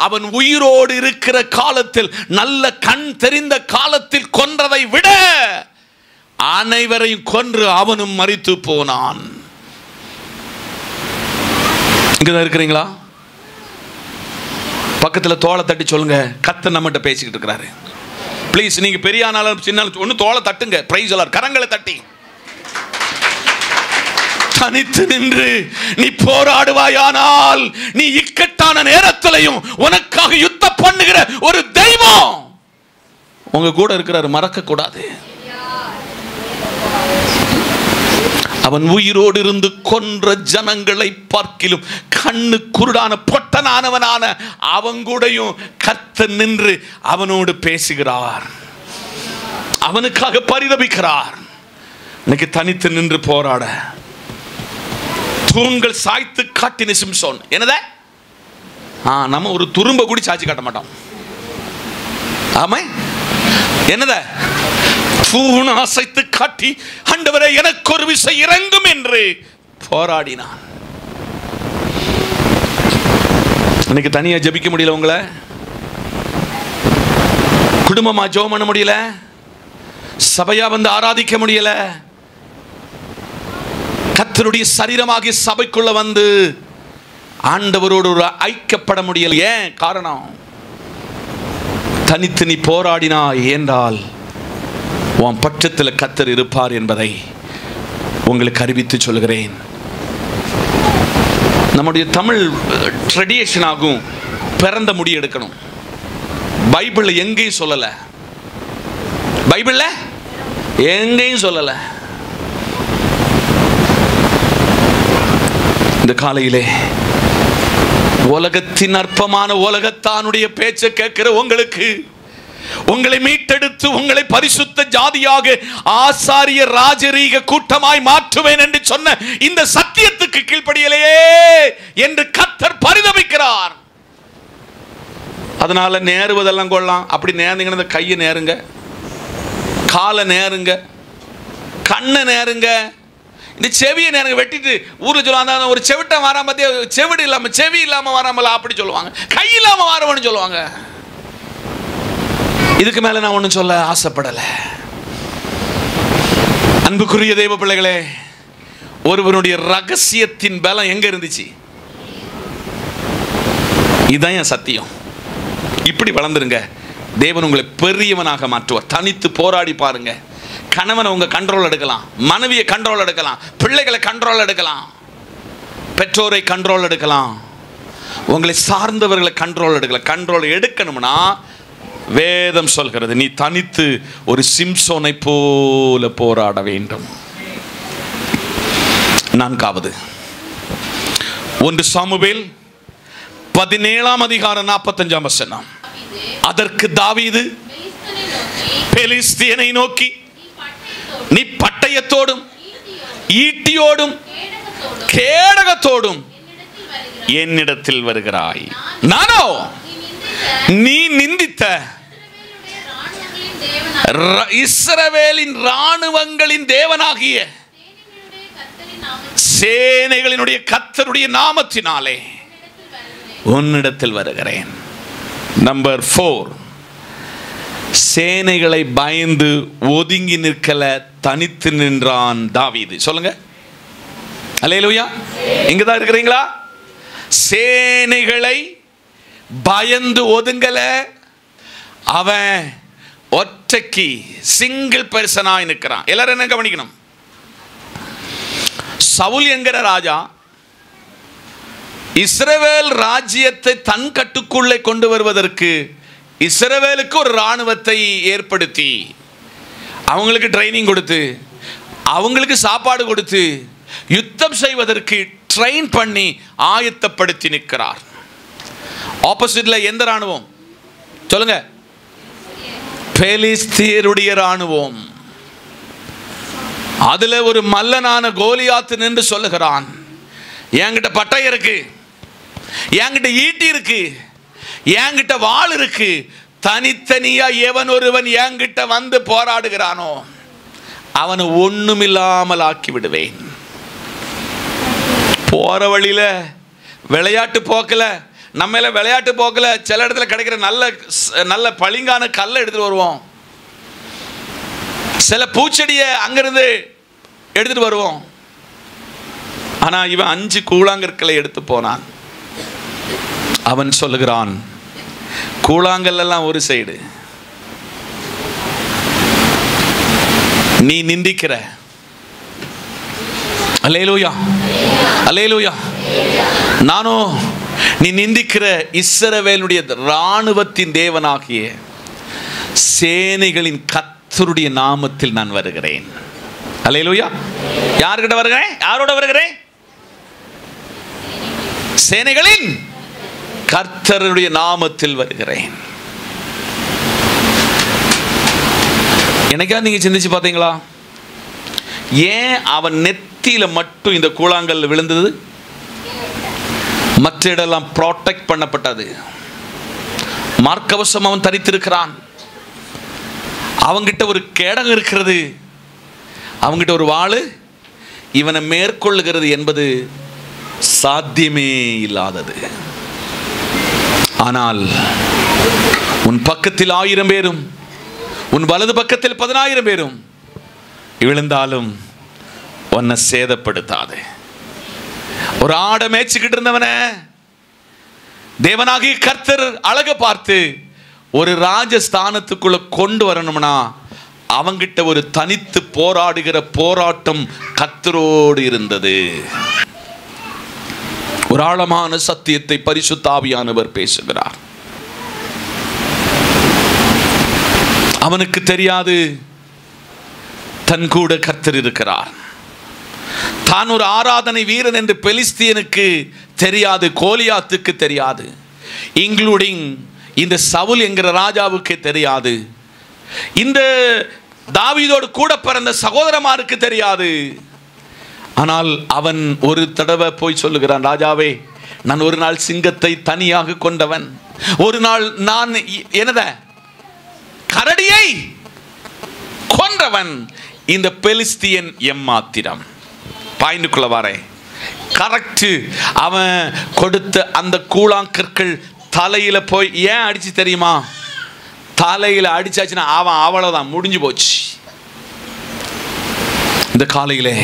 அவன் உயிரோடு இருக்கிற காலத்தில், நல்ல கண் தெரிந்த காலத்தில் கொன்றதை விட அனைவரையும் கொன்று அவனும் மரித்து போனான். இங்கதான் இருக்கிறீங்களா? பக்கத்துல தோளை தட்டி சொல்லுங்க, கர்த்தர் நம்மகிட்ட பேசிக்கிட்டு இருக்கிறாரு. ப்ளீஸ், நீங்க பெரிய ஆனாலும் சின்ன ஒண்ணு தோளை தட்டுங்க. பிரைஸ் எல்லாம் கரங்களை தட்டி தனித்து நின்று நீ போராடுவாயானால் நீ இக்கட்டான நேரத்திலையும் உனக்காக யுத்தம் பண்ணுகிற ஒரு தெய்வம் உங்க கூட இருக்கிறாரு, மறக்க கூடாது. அவன் உயிரோடு இருந்து கொன்ற ஜனங்களை பார்க்கிலும் கண்ணு குருடான பொட்டனானவனான அவங்கூடையும் கர்த்தர் நின்று அவனோடு பேசுகிறார், அவனுக்காக பரிதபிக்கிறார். இன்னைக்கு தனித்து நின்று போராட தூண்கள் சாய்த்து காட்டின சிம்சோன் என்னத நம்ம ஒரு துரும்ப கூடி சாட்சி காட்ட மாட்டோம். ஆமா, என்னத தூண் அசைத்து காட்டி ஆண்டவரே எனக்கு ஒரு விசை இறங்கும் என்று போராடினான். இன்னைக்கு தனியா ஜெபிக்க முடியல, உங்களை குடும்பமா ஜெபம் பண்ண முடியல, சபையா வந்து ஆராதிக்க முடியல, கர்த்தருடைய சரீரமாகிய சபைக்குள்ள வந்து ஆண்டவரோடு ஒரு ஐக்கியப்பட முடியல. ஏன் காரணம்? தனித்து நீ போராடினாய் என்றால் உன் பட்சத்தில் கர்த்தர் இருப்பார் என்பதை உங்களுக்கு அறிவித்து சொல்கிறேன். நம்முடைய தமிழ் ட்ரெடிஷனாகும் பிறந்த முடி எடுக்கணும். பைபிள்ல எங்கேயும் சொல்லல, பைபிள்ல எங்கேயும் சொல்லல. இந்த காலையிலே உலகத்தின் அற்பமான உலகத்தானுடைய பேச்சை கேட்கிற உங்களுக்கு, உங்களை மீட்டெடுத்து உங்களை பரிசுத்த ஜாதியாக ஆசாரிய ராஜரீக கூட்டமாய் மாற்றுவேன் என்று சொன்ன இந்த சத்தியத்துக்கு கீழ்ப்படியலையே என்று கர்த்தர் பரிதபிக்கிறார். அதனால நேருவதெல்லாம் கொள்ளலாம். அப்படி நேர்ந்தீங்கன்னா கையை நேருங்க, காலை நேருங்க, கண்ணை நேருங்க, இந்த செவியை நேருங்க. வெட்டிட்டு ஊர்ல சொல்லுவாங்க, ஒரு செவிட்ட வராம செவிடு இல்லாம செவி இல்லாம வராமல அப்படி சொல்லுவாங்க, கை இல்லாம வரவன்னு சொல்லுவாங்க. இதுக்கு மேல நான் ஒன்றும் சொல்ல ஆசைப்படலை. அன்புக்குரிய தெய்வ பிள்ளைகளே, ஒருவனுடைய ரகசியத்தின் பலம் எங்க இருந்துச்சு? இதுதான் என் சத்தியம். இப்படி வளர்ந்துருங்க, தேவன் உங்களை பெரியவனாக மாற்றுவார். தனித்து போராடி பாருங்க. கணவனை உங்க கண்ட்ரோல் எடுக்கலாம், மனைவியை கண்ட்ரோல் எடுக்கலாம், பிள்ளைகளை கண்ட்ரோல் எடுக்கலாம், பெற்றோரை கண்ட்ரோல் எடுக்கலாம், உங்களை சார்ந்தவர்களை கண்ட்ரோல் எடுக்கலாம். கண்ட்ரோல் எடுக்கணும்னா வேதம் சொல்கிறது, நீ தனித்து ஒரு சிம்சோனை போல போராட வேண்டும். 4வது 1 சாமுவேல் 17ஆம் அதிகாரம் 45ஆம் வசனம். அதற்கு தாவீது பெலிஸ்தியனை நோக்கி, நீ பட்டயத்தோடும் ஈட்டியோடும் கேடகத்தோடும் என்னிடத்தில் வருகிறாய், நானோ நீ நிந்தித்த இஸ்ரவேலின் ராணுவங்களின் தேவனாகிய சேனைகளினுடைய கர்த்தருடைய நாமத்தினாலே உன்னிடத்தில் வருகிறேன். நம்பர் 4, சேனைகளை பயந்து ஒதுங்கி நிற்கல, தனித்து நின்றான் தாவீது. சொல்லுங்க அல்லேலூயா. இங்கதான் இருக்கிறீங்களா? சேனைகளை பயந்து ஒதுங்கல, அவன் ஒற்றைக்கு சிங்கிள் பர்சனாய் நிற்கிறான். எல்லாரும் என்ன கவனிக்கணும், சவுல் என்கிற ராஜா இஸ்ரவேல் ராஜ்யத்தை தன் கட்டுக்குள்ளே கொண்டு வருவதற்கு இஸ்ரவேலுக்கு ஒரு இராணுவத்தை ஏற்படுத்தி, அவங்களுக்கு ட்ரைனிங் கொடுத்து, அவங்களுக்கு சாப்பாடு கொடுத்து, யுத்தம் செய்வதற்கு ட்ரெயின் பண்ணி ஆயத்தப்படுத்தி நிற்கிறார். ஆப்போசிட்ல எந்த ராணுவம் சொல்லுங்க? பெலிஸ்தியருடைய ராணுவம். அதுல ஒரு மல்லனான கோலியாத்து நின்று சொல்லுகிறான், என்கிட்ட பட்டயம் இருக்கு, என்கிட்ட ஈட்டி இருக்கு, என்கிட்ட வாள் இருக்கு, தனித்தனியா எவன் ஒருவன் என்கிட்ட வந்து போராடுகிறானோ அவனை ஒண்ணுமில்லாமல் ஆக்கி விடுவேன். போற வழியில விளையாட்டு போக்கல, நம்ம விளையாட்டு போக்கல சில இடத்துல கிடைக்கிற நல்ல நல்ல பளிங்கான கல்லை எடுத்துட்டு வருவோம், சில பூச்செடியை அங்கிருந்து எடுத்துட்டு வருவோம். ஆனா இவன் 5 கூழாங்கற்களை எடுத்து போனான். அவன் சொல்லுகிறான், கூழாங்கல் எல்லாம் ஒரு சைடு, நீ நிந்திக்கிற, அல்லேலூயா அல்லேலூயா, நானோ நீ நிந்திக்கிற இஸ்ரவேலுடைய இராணுவத்தின் தேவனாகிய சேனைகளின் கர்த்தருடைய நாமத்தில் நான் வருகிறேன். அல்லேலூயா. யார்கிட்ட வருகிறேன்? யாரோட வருகிறேன்? சேனைகளின் கர்த்தருடைய நாமத்தில் வருகிறேன். எனக்கா நீங்க சிந்திச்சு பார்த்தீங்களா, ஏன் அவன் நெத்தியில மட்டும் இந்த கூழாங்கல் விழுந்தது? மற்ற இடெல்லாம் ப்ரொடெக்ட் பண்ணப்பட்டது. மார்க்கவசம் அவன் தரித்திருக்கிறான், அவங்கிட்ட ஒரு கேடகம் இருக்கிறது, அவங்கிட்ட ஒரு வாளு இவனை மேற்கொள்ளுகிறது என்பது சாத்தியமே இல்லாதது. ஆனால் உன் பக்கத்தில் 1000 பேரும் உன் வலது பக்கத்தில் 10000 பேரும் விழுந்தாலும் உன்னை சேதப்படுத்தாது. ஒரு ஆடை மேய்ச்சிக்கிட்டு இருந்தவன தேவனாகிய கர்த்தர் அழக பார்த்து ஒரு ராஜஸ்தானத்துக்குள்ள கொண்டு வரணும்னா அவங்கிட்ட ஒரு தனித்து போராடுகிற போராட்டம் கர்த்தரோடு இருந்தது. ஒரு ஆழமான சத்தியத்தை பரிசுத்த ஆவியானவர் பேசுகிறார். அவனுக்கு தெரியாது தன் கூட கர்த்தர் இருக்கிறார். தான் ஒரு ஆராதனை வீரன் என்று பெலிஸ்தியனுக்கு தெரியாது, கோலியாத்துக்கு தெரியாது, இன்க்ளூடிங் இந்த சவுல் என்கிற ராஜாவுக்கு தெரியாது, இந்த தாவீதோடு கூட பிறந்த சகோதரமாருக்கு தெரியாது. ஆனால் அவன் ஒரு தடவை போய் சொல்லுகிறான், ராஜாவே, நான் ஒரு நாள் சிங்கத்தை தனியாக கொண்டவன், ஒரு நாள் நான் என்னத கரடியை கொன்றவன், இந்த பெலிஸ்தியன் எம்மாத்திரம். பாயிண்டுக்குள்ள வரேன். கரெக்ட். அவன் கொடுத்த அந்த கூழாங்கற்கள் தலையில போய் ஏன் அடிச்சு தெரியுமா? தலையில அடிச்சாச்சுன்னா அவன் அவ்வளவுதான், முடிஞ்சு போச்சு. இந்த காலையிலே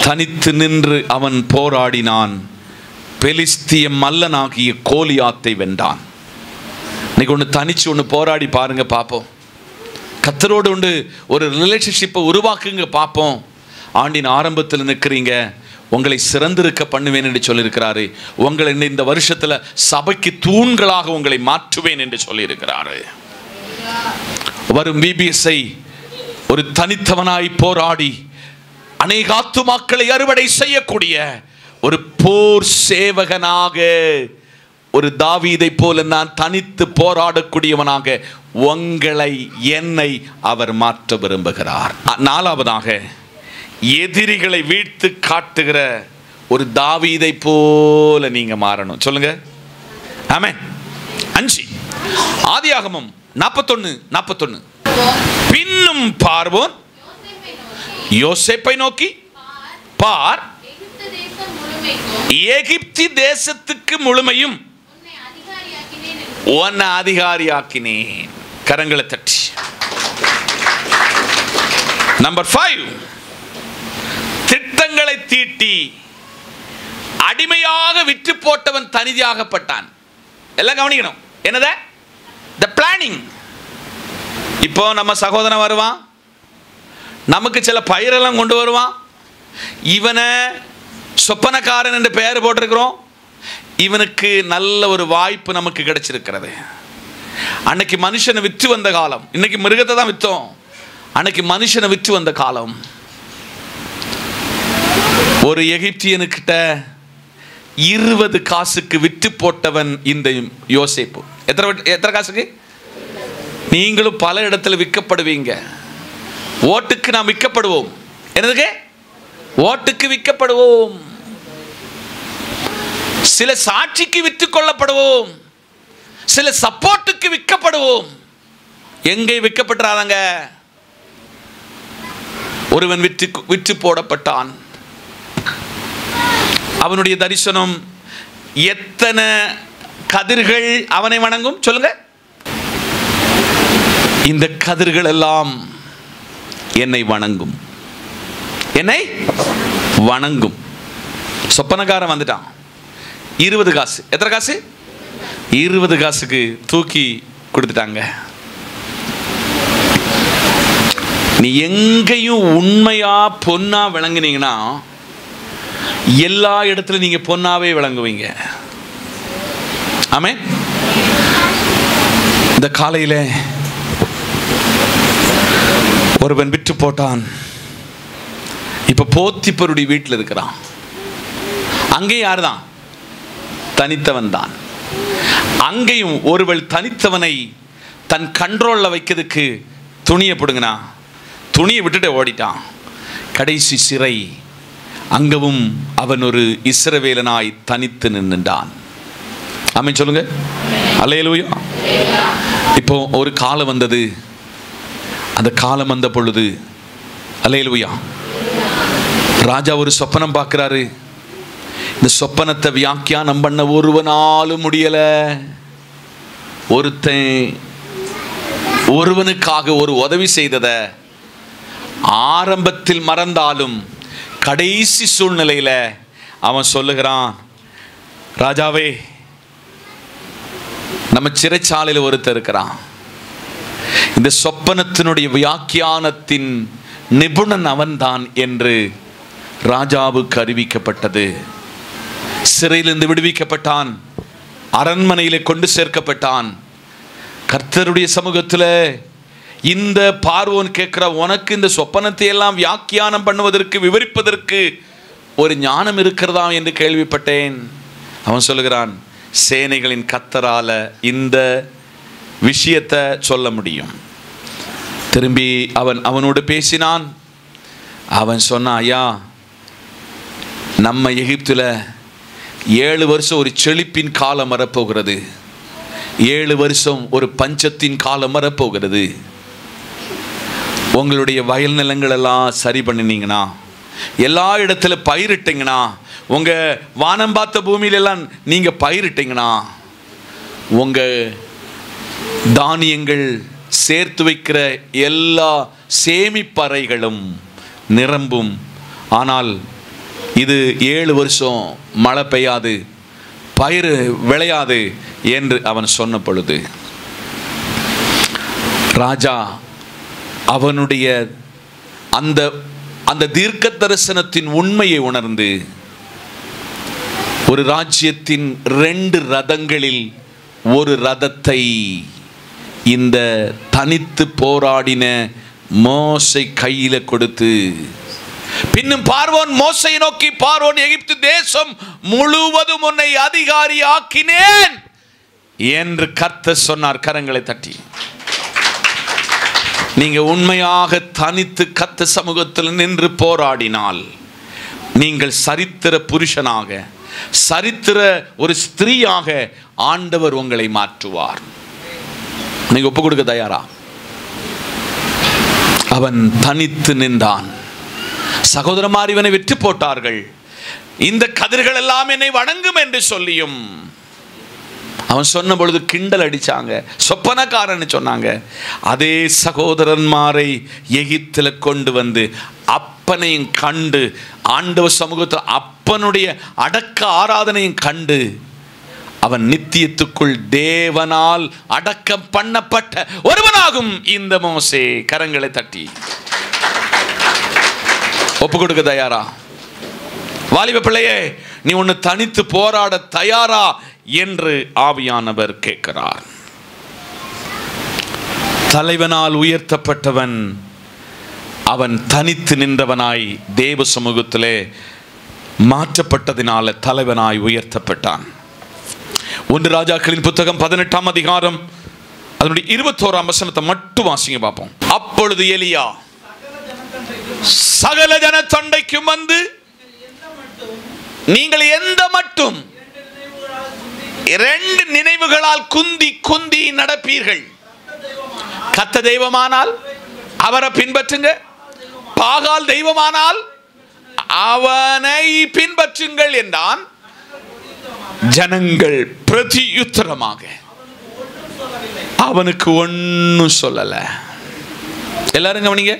தனித்து நின்று அவன் போராடினான், பெலிஸ்திய மல்லனாகிய கோலியாத்தை வென்றான். இன்னைக்கு ஒன்று தனிச்சு ஒன்று போராடி பாருங்க, பார்ப்போம். கர்த்தரோடு உண்டு ஒரு ரிலேஷன்ஷிப்பை உருவாக்குங்க, பார்ப்போம். ஆண்டின் ஆரம்பத்தில் நிற்கிறீங்க, உங்களை சிறந்திருக்க பண்ணுவேன் என்று சொல்லியிருக்கிறாரு. உங்களை இந்த வருஷத்துல சபைக்கு தூண்களாக உங்களை மாற்றுவேன் என்று சொல்லியிருக்கிறாரு. வரும் பிபிஎஸ்ஐ ஒரு தனித்தவனாய் போராடி அநேக ஆத்துமாக்களை அறுவடை செய்யக்கூடிய ஒரு போர் சேவகனாக, ஒரு தாவீதை போல நான் தனித்து போராடக்கூடியவனாக உங்களை என்னை அவர் மாற்ற விரும்புகிறார். நாலாவதாக, எதிரிகளை வீழ்த்து காட்டுகிற ஒரு தாவீதை போல நீங்க மாறணும். சொல்லுங்க ஆமென். 5 ஆதியாகமம் 41:41. பின்னும் பார்வோன் யோசேப்பை நோக்கி, பார், எகிப்தி தேசத்துக்கு முழுமையும் உன்னை அதிகாரியாக்கினேன். கரங்களை தட்டி. நம்பர் 5, திட்டங்களை தீட்டி அடிமையாக விற்று போட்டவன் தனிதியாகப்பட்டான். எல்லாம் கவனிக்கணும். என்னத? தி பிளானிங். இப்போ நம்ம சகோதரன் வருவான், நமக்கு சில பயிரெல்லாம் கொண்டு வருவான். இவனை சொப்பனக்காரன் என்று பெயர் போட்டிருக்கிறோம். இவனுக்கு நல்ல ஒரு வாய்ப்பு நமக்கு கிடைச்சிருக்கிறது. அன்னைக்கு மனுஷனை விற்று வந்த காலம், இன்னைக்கு மிருகத்தை தான் விற்றோம். அன்னைக்கு மனுஷனை விற்று வந்த காலம். ஒரு எகிப்தியனுக்கிட்ட 20 காசுக்கு விற்று போட்டவன் இந்த யோசேப்பு. எத்தனை காசுக்கு? நீங்களும் பல இடத்துல விற்கப்படுவீங்க. ஓட்டுக்கு நாம் விற்கப்படுவோம். என்னதுக்கு? ஓட்டுக்கு விற்கப்படுவோம். சில சாட்சிக்கு விற்றுக் கொள்ளப்படுவோம். சில சப்போர்ட்டுக்கு விற்கப்படுவோம். எங்கே விற்கப்பட்டாங்க? ஒருவன் விற்று போடப்பட்டான். அவனுடைய தரிசனம், எத்தனை கதிர்கள் அவனை வணங்கும்? சொல்லுங்க. இந்த கதிர்கள் எல்லாம் என்னை வணங்கும், என்னை வணங்கும். சொப்பனக்காரன் வந்துட்டான். 20 காசு. எத்தனை காசு? 20 காசுக்கு தூக்கி கொடுத்துட்டாங்க. நீ எங்கேயும் உண்மையா பொன்னா விளங்குனீங்கன்னா எல்லா இடத்துல நீங்க பொன்னாவே விளங்குவீங்க. ஆமென். இந்த காலையில ஒருவன் விற்று போட்டான். இப்ப போத்திப்பருடைய வீட்டில் இருக்கிறான். அங்கே யாருதான்? தனித்தவன் தான். அங்கேயும் ஒருவள் தனித்தவனை தன் கண்ட்ரோல்ல வைக்கிறதுக்கு துணியை பிடுங்கினா, துணியை விட்டுட்டு ஓடிட்டான். கடைசி சிறை. அங்கவும் அவன் ஒரு இஸ்ரவேலனாய் தனித்து நின்றான். ஆமென் சொல்லுங்க. அல்லேலூயா. இப்போ ஒரு காலம் வந்தது. அந்த காலம் வந்த பொழுது, அல்லேலூயா, ராஜா ஒரு சொப்பனம் பார்க்கிறாரு. இந்த சொப்பனத்தை வியாக்கியானம் பண்ண ஒருவனாலும் முடியல. ஒருவனுக்காக ஒரு உதவி செய்தத ஆரம்பத்தில் மறந்தாலும் கடைசி சூழ்நிலையில அவன் சொல்லுகிறான், ராஜாவே, நம்ம சிறைச்சாலையில் ஒருத்தர் இருக்கிறான். இந்த சொப்பனத்தினுடைய வியாக்கியானத்தின் நிபுணன் அவன்தான் என்று ராஜாவுக்கு அறிவிக்கப்பட்டது. சிறையிலிருந்து விடுவிக்கப்பட்டான். அரண்மனையிலே கொண்டு சேர்க்கப்பட்டான். கர்த்தருடைய சமூகத்தில் இந்த பார்வோன் கேட்கிற, உனக்கு இந்த சொப்பனத்தை எல்லாம் வியாக்கியானம் பண்ணுவதற்கு, விவரிப்பதற்கு ஒரு ஞானம் இருக்கிறதா என்று கேள்விப்பட்டேன். அவன் சொல்லுகிறான், சேனைகளின் கர்த்தரால இந்த விஷயத்தை சொல்ல முடியும். திரும்பி அவனோடு பேசினான். அவன் சொன்னான், ஐயா, நம்ம எகிப்துல 7 வருஷம் ஒரு செழிப்பின் காலம் வரப்போகிறது. 7 வருஷம் ஒரு பஞ்சத்தின் காலம் வரப்போகிறது. உங்களுடைய வயல் நிலங்கள் எல்லாம் சரி பண்ணினீங்கன்னா, எல்லா இடத்துல பயிரிட்டீங்கன்னா, உங்க வானம் பார்த்த பூமியிலெல்லாம் நீங்க பயிரிட்டீங்கன்னா, உங்க தானியங்கள் சேர்த்து வைக்கிற எல்லா சேமிப்பறைகளும் நிரம்பும். ஆனால் இது 7 வருஷம் மழை பெய்யாது, பயிர் விளையாது என்று அவன் சொன்ன பொழுது ராஜா அவனுடைய அந்த அந்த தீர்க்க தரிசனத்தின் உண்மையை உணர்ந்து ஒரு ராஜ்யத்தின் 2 ரதங்களில் ஒரு ரதத்தை இந்த தனித்து போராடின மோசே கையில கொடுத்து, பின்னும் பார்வோன் மோசையை நோக்கி, பார்வோன் எகிப்து தேசம் முழுவதும் உன்னை அதிகாரி ஆக்கினேன் என்று கர்த்தர் சொன்னார். கரங்களை தட்டி. நீங்க உண்மையாக தனித்து கர்த்தர் சமூகத்தில் நின்று போராடினால் நீங்கள் சரித்திர புருஷனாக, சரித்திர ஒரு ஸ்திரீயாக ஆண்டவர் உங்களை மாற்றுவார். நீங்க ஒப்பு கொடுக்க தயாரா? அவன் தனித்து நின்றான். சகோதரமார் இவனை வெற்றி போட்டார்கள். இந்த கதிர்கள் எல்லாம் என்னை வணங்கும் என்று சொல்லியும் அவன் சொன்ன பொழுது கிண்டல் அடிச்சாங்க, சொப்பனக்காரன்னு சொன்னாங்க. அதே சகோதரன்மாரை எகிப்தில் கொண்டு வந்து அப்பனையும் கண்டு, ஆண்டவர் சமூகத்தில் அப்பனுடைய அடக்க ஆராதனையும் கண்டு, அவன் நித்தியத்துக்குள் தேவனால் அடக்கம் பண்ணப்பட்ட ஒருவனாகும் இந்த மோசே. கரங்களை தட்டி ஒப்பு கொடுக்க தயாரா? வாலிப பிள்ளையே, நீ ஒன்னு தனித்து போராட தயாரா என்று ஆவியானவர் கேட்கிறார். தலைவனால் உயர்த்தப்பட்டவன் அவன் தனித்து நின்றவனாய் தேவ சமூகத்திலே மாற்றப்பட்டதினால தலைவனாய் உயர்த்தப்பட்டான். 1 ராஜாக்களின் புத்தகம் 18ஆம் அதிகாரம் அதனுடைய 21ஆம் வசனத்தை மட்டும் வாசிங்க பார்ப்போம். அப்பொழுது எலியா சகல ஜனத்தண்டைக்கும் வந்து, நீங்கள் எந்த மட்டும் 2 நினைவுகளால் குந்தி குந்தி நடப்பீர்கள். கர்த்தர் தெய்வமானால் அவரை பின்பற்றுங்க, பாகால் தெய்வமானால் அவனை பின்பற்றுங்கள் என்றான். ஜனங்கள் பிரதியுத்தரமாக அவனுக்கு ஒன்னும் சொல்லல. எல்லாரும் கவனிங்க.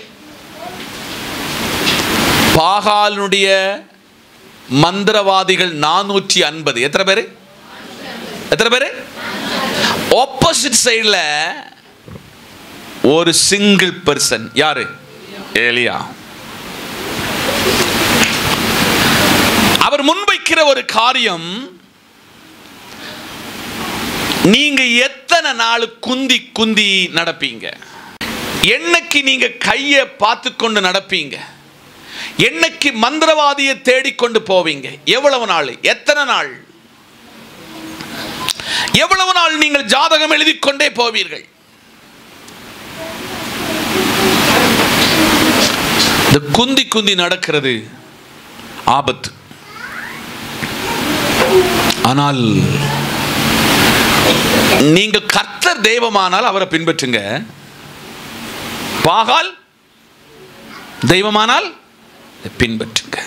பாகாலுடைய மந்திரவாதிகள் 450. எத்தனை பேரு? ஆப்போசிட் சைடுல ஒரு சிங்கிள் பர்சன். யாரு? எலியா. அவர் முன்வைக்கிற ஒரு காரியம், நீங்க எத்தனை நாள் குந்தி குந்தி நடப்பீங்க? என்னைக்கு நீங்க கையை பார்த்து கொண்டு நடப்பீங்க? என்னைக்கு மந்திரவாதியை தேடிக்கொண்டு போவீங்க? எவ்வளவு நாள்? எத்தனை நாள்? எவ்வளவு நாள் நீங்கள் ஜாதகம் எழுதி கொண்டே போவீர்கள்? இந்த குந்தி குந்தி நடக்கிறது ஆபத்து. ஆனால் நீங்கள் கர்த்தர் தெய்வமானால் அவரை பின்பற்றுங்க, பாகால் தெய்வமானால் பின்பற்றுங்க.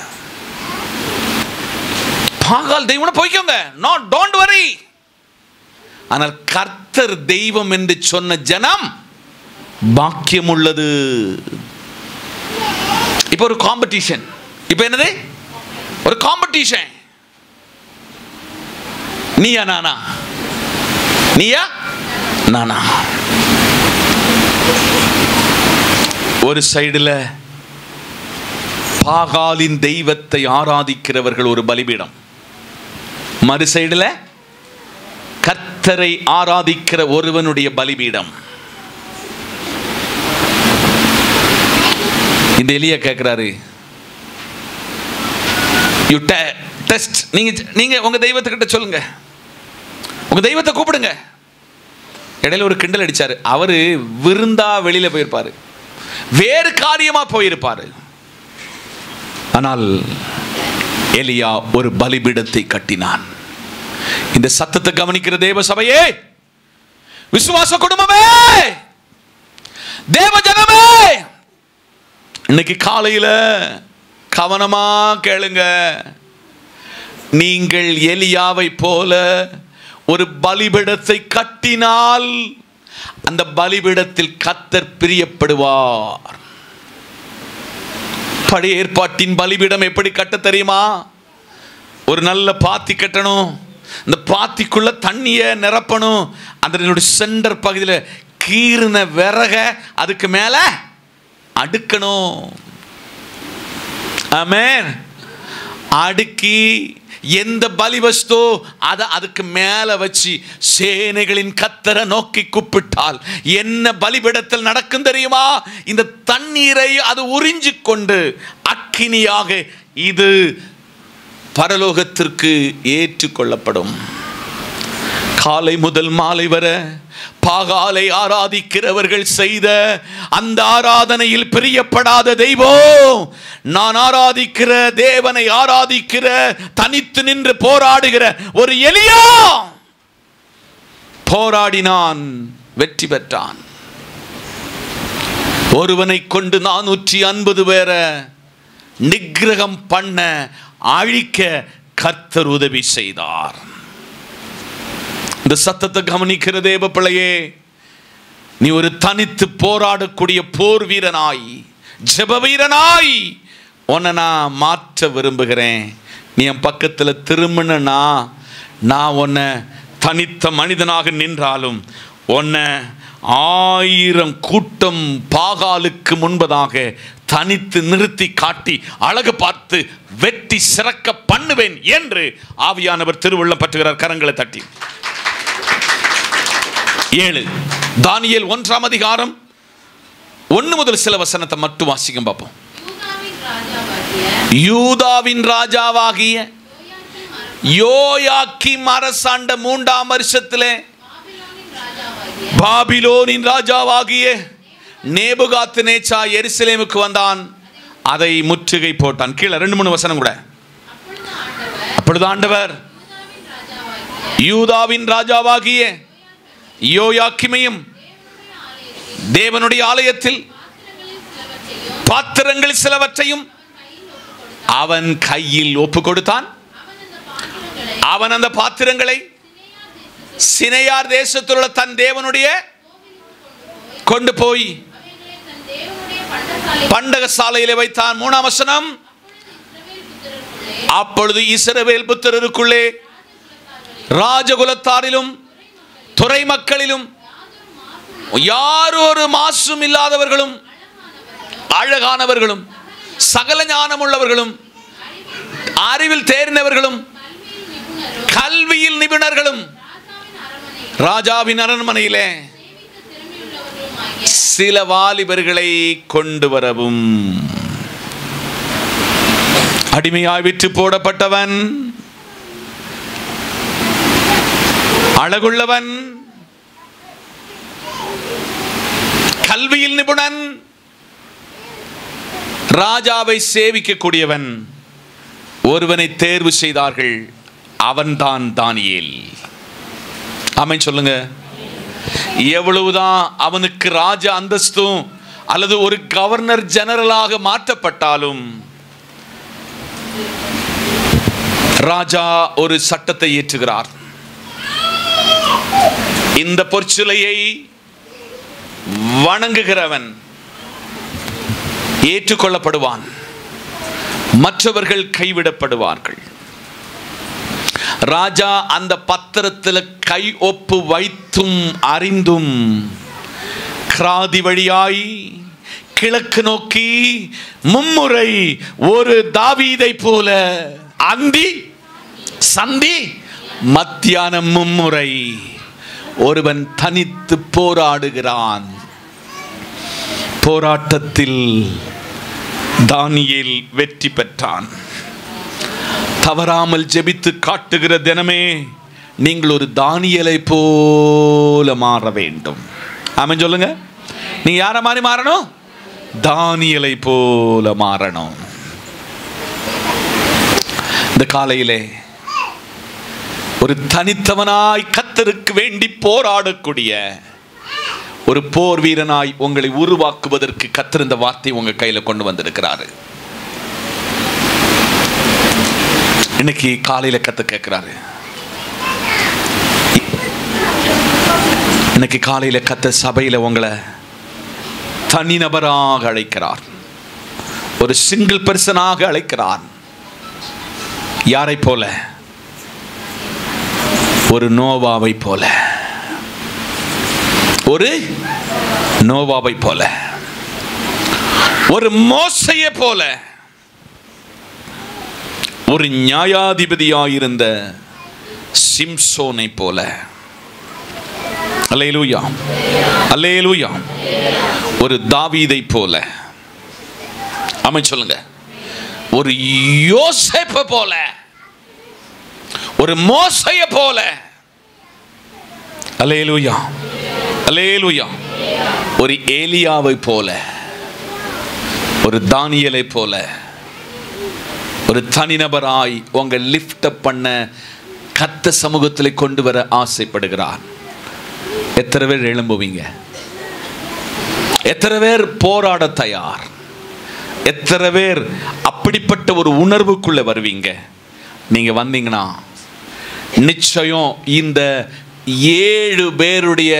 பாகால் தெய்வம் போய்க்கோங்க, நோ, டோன்ட் வரி. ஆனால் கர்த்தர் தெய்வம் என்று சொன்ன ஜனம் பாக்கியம் உள்ளது. இப்போ ஒரு காம்படிஷன். இப்போ என்னது? ஒரு காம்படிஷன். நீயா நானா? நீயா நானா? ஒரு சைடுல பாகாலின் தெய்வத்தை ஆராதிக்கிறவர்கள் ஒரு பலிபீடம், மறு சைடுல கர்த்தரை ஆராதிக்கிற ஒருவனுடைய பலிபீடம். இந்த எலியா கேட்கிறாரு, யூ டெஸ்ட். நீங்க உங்க தெய்வத்துக்கிட்ட சொல்லுங்க, உங்க தெய்வத்தை கூப்பிடுங்க. இடையில ஒரு கிண்டல் அடிச்சாரு. அவரு விருந்தா வெளியில போயிருப்பாரு, வேறு காரியமா போயிருப்பாரு. ஆனால் எலியா ஒரு பலிபீடத்தை கட்டினான். இந்த சத்தத்தை கவனிக்கிற தேவ சபையே, விசுவாச குடும்பமே, தேவ ஜனமே, இன்னைக்கு காலையில கவனமா கேளுங்க. நீங்கள் எலியாவை போல ஒரு பலிபீடத்தை கட்டினால் அந்த பலிபீடத்தில் கர்த்தர் பிரியப்படுவார். பழைய ஏற்பாட்டின் பலிபீடம் எப்படி கட்ட தெரியுமா? ஒரு நல்ல பாத்தி கட்டணும், இந்த பாத்திக்குள்ள தண்ணியை நிரப்பணும், அதனுடைய சென்டர் பகுதியில் கீறின விறக அதுக்கு மேல அடுக்கணும். ஆமென். அடுக்கி எந்த பலி வஸ்து அதை அதுக்கு மேல வச்சு சேனைகளின் கர்த்தரை நோக்கி கூப்பிட்டால் என்ன பலிபீடத்தில் நடக்கும் தெரியுமா? இந்த தண்ணீரை அது உறிஞ்சு கொண்டு அக்கினியாக இது பரலோகத்திற்கு ஏற்றுக்கொள்ளப்படும். காலை முதல் மாலை வரை பாகாலை ஆராதிக்கிறவர்கள் செய்த அந்த ஆராதனையில் பிரியப்படாத தெய்வம், நான் ஆராதிக்கிற தேவனை ஆராதிக்கிற தனித்து நின்று போராடுகிற ஒரு எலியா போராடினான், வெற்றி பெற்றான். ஒருவனை கொண்டு 450 பேரை நிக்கிரகம் பண்ண அழிக்க கர்த்தர் உதவி செய்தார். இந்த சத்தத்தை கவனிக்கிற தேவ பிள்ளையே, நீ ஒரு தனித்து போராடக்கூடிய போர் வீரனாய், ஜெப வீரனாய் உன்னை நான் மாற்ற விரும்புகிறேன். நீ என் பக்கத்தில் திரும்பினா நான் உன்னை தனித்த மனிதனாக நின்றாலும் உன்னை 1000 கூட்டம் பாகாலுக்கு முன்பதாக தனித்து நிறுத்தி காட்டி அழகு பார்த்து வெட்டி சிறக்க பண்ணுவேன் என்று ஆவியானவர் திருவுள்ளம் பற்றுகிறார். கரங்களை தட்டி 7 தானியேல் 1ஆம் அதிகாரம் 1 முதல் சில வசனத்தை மட்டும் வாசிக்கும் பார்ப்போம். யூதாவின் ராஜாவாகிய யோயாக்கீம் அரசாண்ட 3ஆம் வருஷத்திலே பாபிலோனின் ராஜாவாகிய நேபுகாத்நேச்சார் எருசலேமுக்கு வந்தான், அதை முற்றுகை போட்டான். கீழே 2-3 வசனம் கூட. அப்பொழுது ஆண்டவர் யூதாவின் ராஜாவாகிய யோயாக்கீமையும் தேவனுடைய ஆலயத்தில் பாத்திரங்கள் சிலவற்றையும் அவன் கையில் ஒப்பு கொடுத்தான். அவன் அந்த பாத்திரங்களை சினையார் தேசத்தில் உள்ள தன் தேவனுடைய கொண்டு போய் பண்டக சாலையிலே வைத்தான். 3ஆம் வசனம். அப்பொழுது இஸ்ரவேல் புத்திரருக்குள்ளே ராஜகுலத்தாரிலும் துறை மக்களிலும் யாரொரு மாசும் இல்லாதவர்களும் அழகானவர்களும் சகல ஞானம் உள்ளவர்களும் அறிவில் தேர்ந்தவர்களும் கல்வியில் நிபுணர்களும் ராஜாவின் அரண்மனையிலே சில வாலிபர்களை கொண்டு வரவும். அடிமையாய் விற்று போடப்பட்டவன், அழகுள்ளவன், கல்வியில் நிபுணன், ராஜாவை சேவிக்கக்கூடியவன் ஒருவனை தேர்வு செய்தார்கள். அவன்தான் தானியேல். ஆமென் சொல்லுங்க. எவ்வளவுதான் அவனுக்கு ராஜ அந்தஸ்தும் அல்லது ஒரு கவர்னர் ஜெனரலாக மாற்றப்பட்டாலும் ராஜா ஒரு சட்டத்தை ஏற்றுகிறார். இந்த பொற்சிலையை வணங்குகிறவன் ஏற்றுக்கொள்ளப்படுவான், மற்றவர்கள் கைவிடப்படுவார்கள். ராஜா அந்த பத்திரத்தில் கை ஒப்பு வைத்தும் அறிந்தும் கிராதி வழியாய் கிழக்கு நோக்கி மும்முறை ஒரு தாவீதை போல அந்தி சந்தி மத்தியானம் மும்முறை ஒருவன் தனித்து போராடுகிறான். போராட்டத்தில் தானியேல் வெற்றி பெற்றான். தவறாமல் ஜெபித்து காட்டுகிற தினமே நீங்கள் ஒரு தானியேலை போல மாற வேண்டும். ஆமென் சொல்லுங்க. நீங்க யார மாதிரி மாறணும்? தானியேலை போல மாறணும். இந்த காலையிலே ஒரு தனித்தவனாய் கர்த்தருக்கு வேண்டி போராடக்கூடிய ஒரு போர் வீரனாய் உங்களை உருவாக்குவதற்கு கர்த்தர் இந்த வார்த்தை உங்க கையில கொண்டு வந்திருக்கிறாரு. இன்னைக்கு காலையில கர்த்தர் கேட்கிறாரு. இன்னைக்கு காலையில கர்த்தர் சபையில உங்களை தனிநபராக அழைக்கிறார். ஒரு சிங்கிள் பர்சனாக அழைக்கிறார். யாரை போல? ஒரு நோவாவை போல, ஒரு நோவாவை போல, ஒரு மோசையை போல, ஒரு நியாயாதிபதியாயிருந்த சிம்சோனை போல, அல்லேலூயா அல்லேலூயா, ஒரு தாவீதை போல, ஆமென் சொல்லுங்க, ஒரு யோசேப்பை போல, ஒரு மோசையை போல, அல்லேலூயா அல்லேலூயா, ஒரு ஏலியாவை போல, ஒரு தானியேலை போல, ஒரு தனிநபராய் உங்க லிஃப்ட் அப் பண்ண கர்த்தர் சமூகத்தில் கொண்டு வர ஆசைப்படுகிறார். எத்தனை பேர் எழும்புவீங்க? எத்தனை பேர் போராட தயார்? எத்தனை பேர் அப்படிப்பட்ட ஒரு உணர்வுக்குள்ள வருவீங்க? நீங்க வந்தீங்கன்னா நிச்சயம் இந்த 7 பேருடைய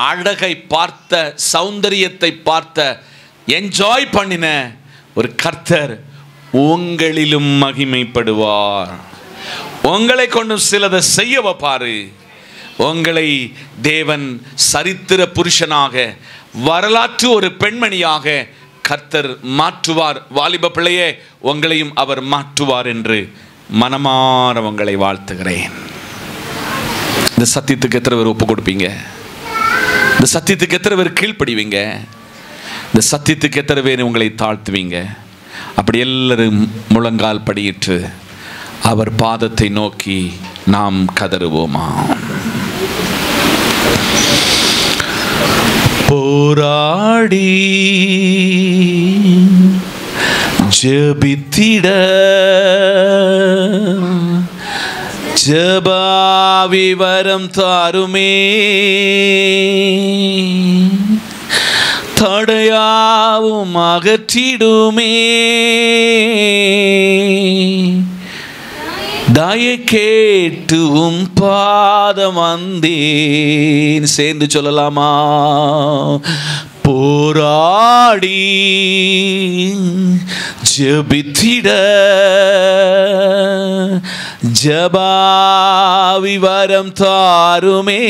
அழகை பார்த்த, சௌந்தரியத்தை பார்த்த, என்ஜாய் பண்ணின ஒரு கர்த்தர் உங்களிலும் மகிமைப்படுவார். உங்களை கொண்டு சிலதை செய்ய வைப்பாரு. உங்களை தேவன் சரித்திர புருஷனாக, வரலாற்று ஒரு பெண்மணியாக கர்த்தர் மாற்றுவார். வாலிப பிள்ளையே, உங்களையும் அவர் மாற்றுவார் என்று மனமார உங்களை வாழ்த்துகிறேன். இந்த சத்தியத்துக்கு எத்தனை பேர் ஒப்பு கொடுப்பீங்க? இந்த சத்தியத்துக்கு எத்தனை பேர் கீழ்ப்படிவீங்க? இந்த சத்தியத்துக்கு எத்தனை பேர் உங்களை தாழ்த்துவீங்க? அப்படி எல்லாரும் முழங்கால் படியிட்டு அவர் பாதத்தை நோக்கி நாம் கதறுவோமா? போராடி ஜெபித்திட ஜெபாவி வரம் தாருமே, தடையாவும் அகற்றிடுமே, தயை கேட்டும் பாதம் வந்தேன். சேர்ந்து சொல்லலாமா? போராடி ஜெபித்திட ஜெபாவி வரம் தாருமே,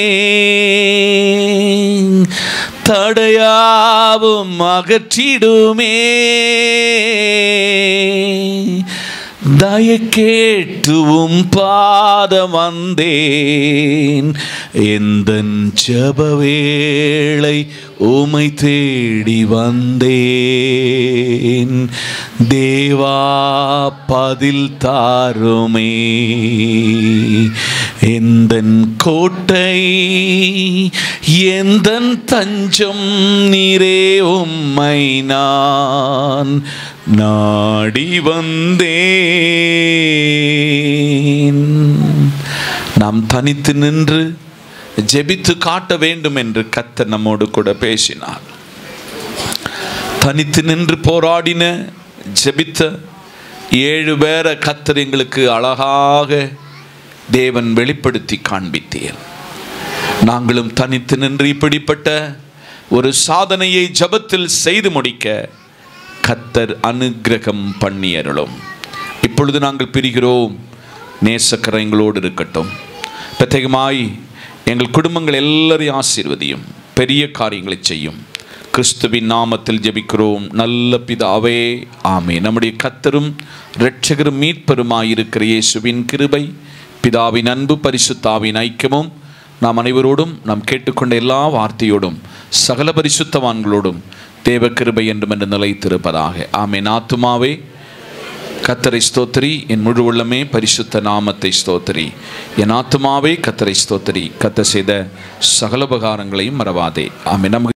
தடையாவும் அகற்றிடுமே, தயை கேட்டும் பாதம் வந்தேன். எந்தன் ஜெப வேளை உம்மை தேடி வந்தேன். தேவா பதில் தாருமே. எந்தன் கோட்டை எந்தன் தஞ்சம் நீரே, உம்மை நான் நாடி வந்தேன். நாம் தனித்து நின்று ஜெபித்து காட்ட வேண்டும் என்று கர்த்தர் நம்மோடு கூட பேசினார். தனித்து நின்று போராடின, ஜெபித்த 7 பேரை கர்த்தர் எங்களுக்கு அழகாக தேவன் வெளிப்படுத்தி காண்பித்தீர். நாங்களும் தனித்து நின்று இப்படிப்பட்ட ஒரு சாதனையை ஜெபத்தில் செய்து முடிக்க கர்த்தர் அனுக்கிரகம் பண்ணியருளும். இப்பொழுது நாங்கள் பிரிகிறோம். நேசக்கரை எங்களோடு இருக்கட்டும். பிரத்யேகமாய் எங்கள் குடும்பங்கள் எல்லாரையும் ஆசீர்வதியும், பெரிய காரியங்களை செய்யும். கிறிஸ்துவின் நாமத்தில் ஜெபிக்கிறோம் நல்ல பிதாவே, ஆமென். நம்முடைய கர்த்தரும் இரட்சகரும் மீட்பருமாயிருக்கிற இயேசுவின் கிருபை, பிதாவின் அன்பு, பரிசுத்தாவின் ஐக்கியமும் நாம் அனைவரோடும், நாம் கேட்டுக்கொண்ட எல்லா வார்த்தையோடும், சகல பரிசுத்தவான்களோடும் தேவ கிருபை என்றும் என்று நிலைத்திருப்பதாக. ஆமென். ஆத்துமாவே கர்த்தரை ஸ்தோத்திரி, என் முழு உள்ளமே பரிசுத்த நாமத்தை ஸ்தோத்திரி. என் ஆத்துமாவே கர்த்தரை ஸ்தோத்திரி, கர்த்தர் செய்த சகல உபகாரங்களையும் மறவாதே. ஆமென்.